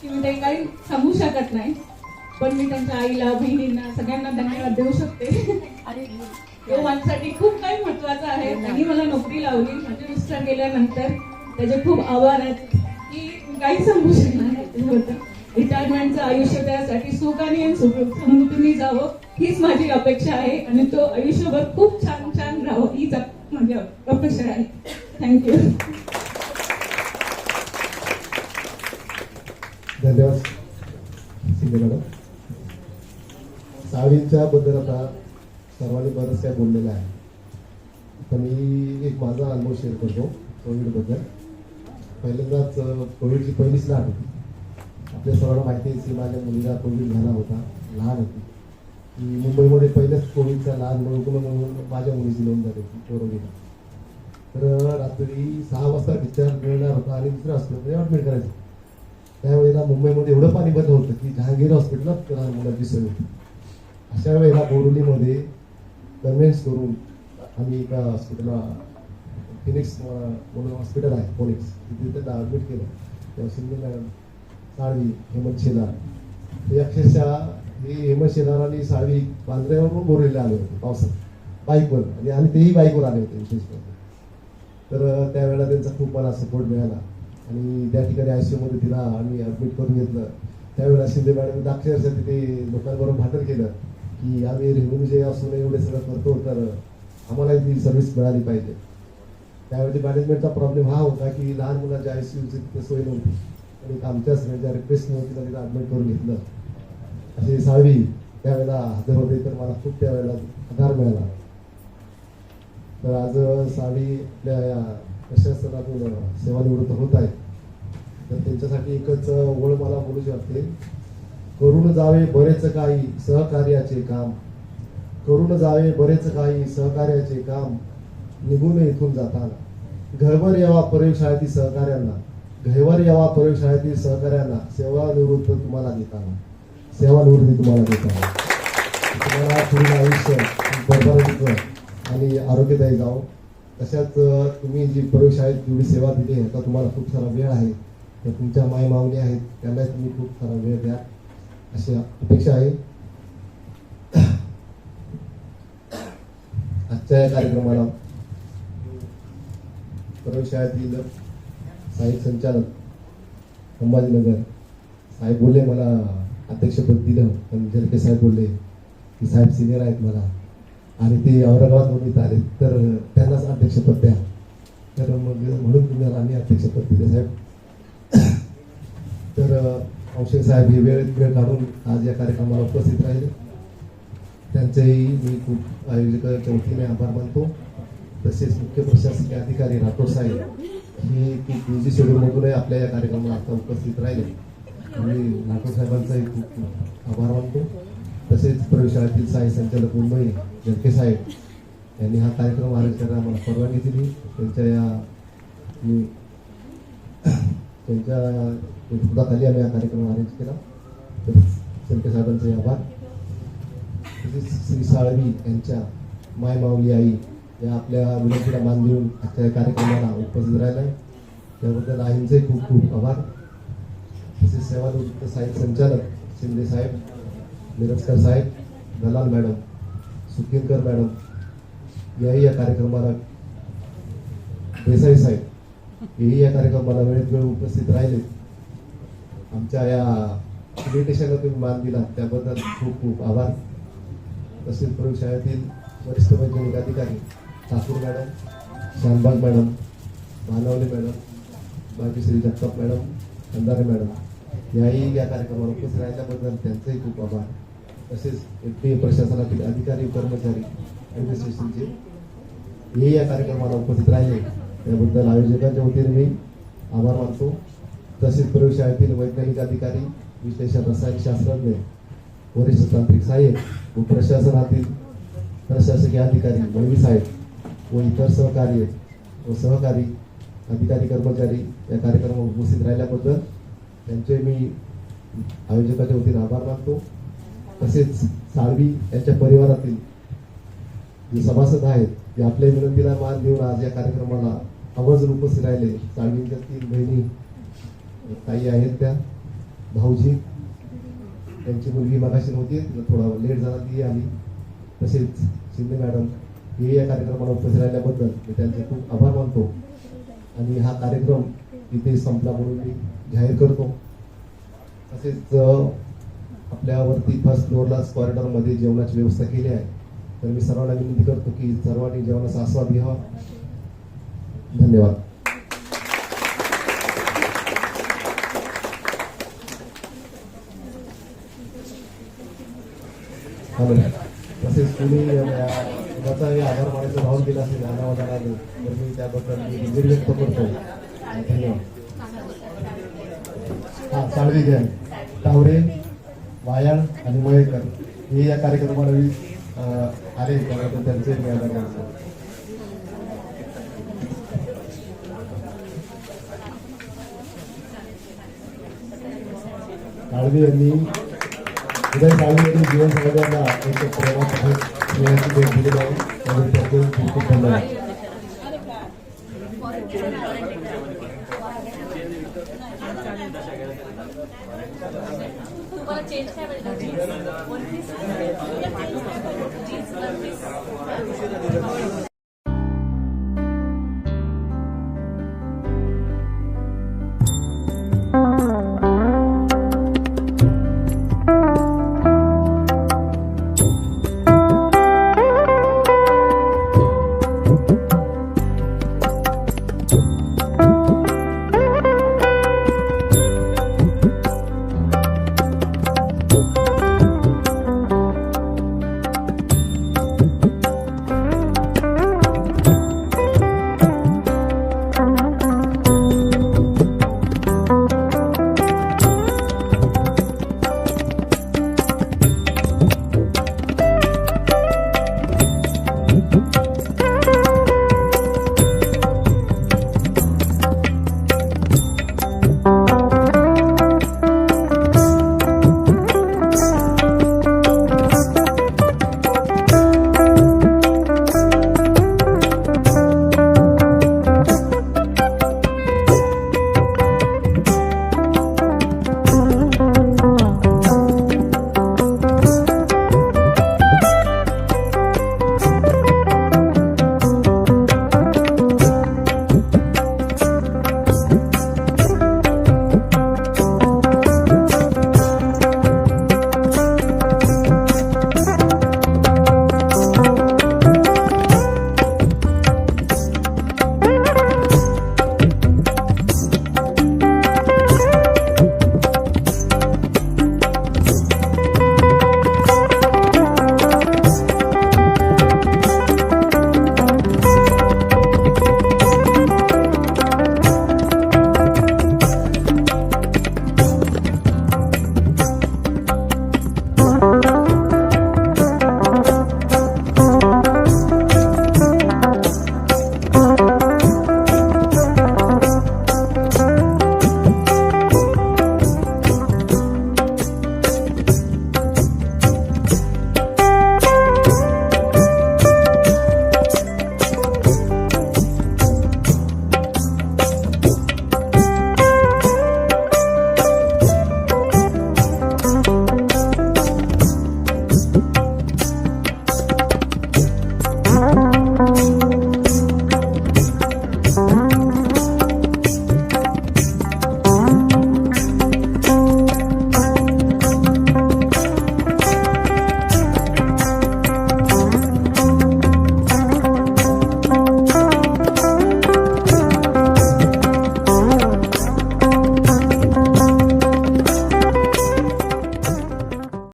की मी ते काही सांगू शकत नाही. पण मी त्यांच्या आईला, बहिणींना, सगळ्यांना धन्यवाद देऊ शकते. तो माझ्यासाठी खूप काही महत्वाचं आहे. त्यांनी मला नोकरी लावली, माझे मिस्टर गेल्यानंतर त्याचे खूप आभार आहेत की काही सांगू शकणार नाही. रिटायरमेंटचं आयुष्य त्यासाठी सुखाने आणि समृद्धीने जावं हीच माझी अपेक्षा आहे आणि तो आयुष्यभर खूप छान छान राहावं हीच माझी अपेक्षा आहे. थँक्यू. धन्यवाद शिंदे मॅडम. साळवींच्या बद्दल आता सर्वांनी बरंच काय बोललेलं आहे. तर मी एक माझा अनुभव शेअर करतो कोविड बद्दल. पहिल्यांदाच कोविडची पहिलीच लाट होती. आपल्या सर्वांना माहिती आहे की माझ्या मुलीला कोविड झाला होता, लहान होती. की मुंबईमध्ये पहिल्याच कोविडचा लहान म्हणून माझ्या मुलीची नोंद झाली होती कोरोनाला. तर रात्री 6 वाजता डिस्चार्ज मिळणार होता आणि दुसऱ्या हॉस्पिटलमध्ये ॲडमिट करायचं. त्यावेळेला मुंबईमध्ये एवढं पाणी बंद होतं की जहांगीर हॉस्पिटलात लहान मुलाची सोय होती. अशा वेळेला बोरिवलीमध्ये कन्व्हिन्स करून आम्ही एका हॉस्पिटलला फिनिक्स म्हणून हॉस्पिटल आहे फोनिक्स, तिथे त्यांना ॲडमिट केलं. तेव्हा शिंदे मॅडम, साळवी, हेमंत शेलार हे अक्षरशः हे हेमंत शेलार आणि साळवी बांद्र्यावरून बोरिवलीला आले होते पावसात बाईकवर, आणि तेही बाईकवर आले होते विशेष करून. तर त्यावेळेला त्यांचा खूप मला सपोर्ट मिळाला आणि त्या ठिकाणी ICU मध्ये तिला आम्ही ॲडमिट करून घेतलं. त्यावेळेला शिंदे मॅडम अक्षरशः तिथे लोकांबरोबर भांडण केलं की आम्ही रेव्हेन्यूचे असून एवढे सगळं करतो तर आम्हाला ती सर्व्हिस मिळाली पाहिजे. त्यावेळी मॅनेजमेंटचा प्रॉब्लेम हा होता की लहान मुलांच्या ICUची तिथे सोय नव्हती आणि आमच्या सगळ्यांच्या रिक्वेस्टमुळे तिला तिला ॲडमिट करून घेतलं. असे साळवी त्यावेळेला हजर होते, तर मला खूप त्यावेळेला आधार मिळाला. तर आज साळवी आपल्या प्रशासनातून सेवानिवृत्त होत आहेत. तर त्यांच्यासाठी एकच ओळ मला बोलूशी वाटते. करून जावे बरेच काही सहकार्याचे काम, करून जावे बरेच काही सहकार्याचे काम, निघून इथून जाताना घरवर यावा प्रयोगशाळेतील सहकार्यांना, घरवर यावा प्रयोगशाळेतील सहकार्यांना सेवानिवृत्ती तुम्हाला देताना तुम्हाला पुढील आयुष्य बरोबरीचं आणि आरोग्यदायी जावं तशाच तुम्ही जी प्रयोगशाळेत जेवढी सेवा दिली आहे, आता तुम्हाला खूप सारा वेळ आहे, तर तुमच्या मायमाऊली आहेत त्यांना तुम्ही खूप सारा वेळ द्या अशी अपेक्षा आहे. आजच्या या कार्यक्रमाला प्रयोगशाळेतील सहाय्यक संचालक संभाजीनगर साहेब बोलले मला अध्यक्षपद दिलं, पण जरके साहेब बोलले की साहेब सिनियर आहेत मला आणि ते औरंगाबादमधून इथं आले तर त्यांनाच अध्यक्षपद द्या. तर मग म्हणून तुम्हाला आम्ही अध्यक्षपद दिले साहेब. तर औषध साहेब हे वेळ काढून आज या कार्यक्रमाला उपस्थित राहिले, त्यांचेही मी खूप आयोजकांच्या वतीने आभार मानतो. तसेच मुख्य प्रशासकीय अधिकारी राठोड साहेब हे खूप बिझी शेड्यूलमधूनही आपल्या या कार्यक्रमाला आता उपस्थित राहिले, मी राठोड साहेबांचाही खूप खूप आभार मानतो. तसेच प्रयोगशाळेतील सहाय्यक संचालक मुंबई जरके साहेब यांनी हा कार्यक्रम आयोजित करायला आम्हाला परवानगी दिली. त्यांच्या नेतृत्वाखाली आम्ही हा कार्यक्रम अरेंज केला, तर जरके साहेबांचे आभार. तसेच श्री साळवी यांच्या माय माऊली आई या आपल्या विनंतीला मान देऊन आजच्या कार्यक्रमाला उपस्थित राहिल्या, त्याबद्दल आईंचे खूप खूप आभार. तसेच सेवानिवृत्त सहाय्यक संचालक शिंदे साहेब, मिरजकर साहेब, दलाल मॅडम, सुकीनकर मॅडम याही या कार्यक्रमाला, देसाई साहेब हेही या कार्यक्रमाला वेळेत वेळ उपस्थित राहिले. आमच्या या इन्व्हिटेशनला तुम्ही मान दिला त्याबद्दल खूप खूप आभार. तसेच प्रयोगशाळेतील वरिष्ठ वैज्ञानिक अधिकारी Thakur madam, Shanbag madam, Manvale madam, Bhagyashree Jagtap madam, Andhare madam याही या कार्यक्रमाला उपस्थित राहिल्याबद्दल त्यांचेही खूप आभार. तसेच एफडीए प्रशासनातील अधिकारी कर्मचारी ॲडमिनिस्ट्रेशनचे हेही या कार्यक्रमाला उपस्थित राहिले, त्याबद्दल आयोजकांच्या वतीने मी आभार मानतो. तसेच प्रयोगशाळेतील वैज्ञानिक अधिकारी, विश्लेषण रसायनशास्त्रज्ञ, वरिष्ठ तांत्रिक सहाय्यक व प्रशासनातील प्रशासकीय अधिकारी मौली साहेब व इतर सहकारी अधिकारी कर्मचारी या कार्यक्रमात उपस्थित राहिल्याबद्दल त्यांचे मी आयोजकाच्या वतीने आभार मानतो. तसेच साळवी यांच्या परिवारातील जे सभासद आहेत ते आपल्या विनंतीला मान देऊन आज या कार्यक्रमाला आवर्जून उपस्थित राहिले. साळवींच्या 3 बहिणी ताई आहेत, त्या भाऊजी, त्यांची मुलगी मगाशी नव्हती, तिला थोडा लेट झाला, ती आली. तसेच शिंदे मॅडम हे या कार्यक्रमाला उपस्थित राहिल्याबद्दल मी त्यांचे खूप आभार मानतो. आणि हा कार्यक्रम इथे संपला म्हणून मी जाहीर करतो. तसेच आपल्यावरती फर्स्ट फ्लोअरला कॉरिडॉरमध्ये जेवणाची व्यवस्था केली आहे, तर मी सर्वांना विनंती करतो की सर्वांनी जेवणाचा आस्वाद घ्यावा. धन्यवाद. तसेच तुम्ही कुणाचाही आभार मानायचा राहून गेला असेल अनावधानाने, तर मी त्याबद्दल दिलगिरी व्यक्त करतो. धन्यवाद. हा, साळवी गॅन, टावरे, वायाळ आणि मयेकर हे या कार्यक्रमाला आले, त्याबद्दल त्यांचे मी आभार मानतो. साळवी यांनी उदय साळवी यांनी जीवन समाजाला एक प्रेमासह स्नेहाची भेट दिली आहे, त्यामुळे त्यांचे खूप खूप धन्यवाद. तुम्हाला चेंज काय पाहिजे?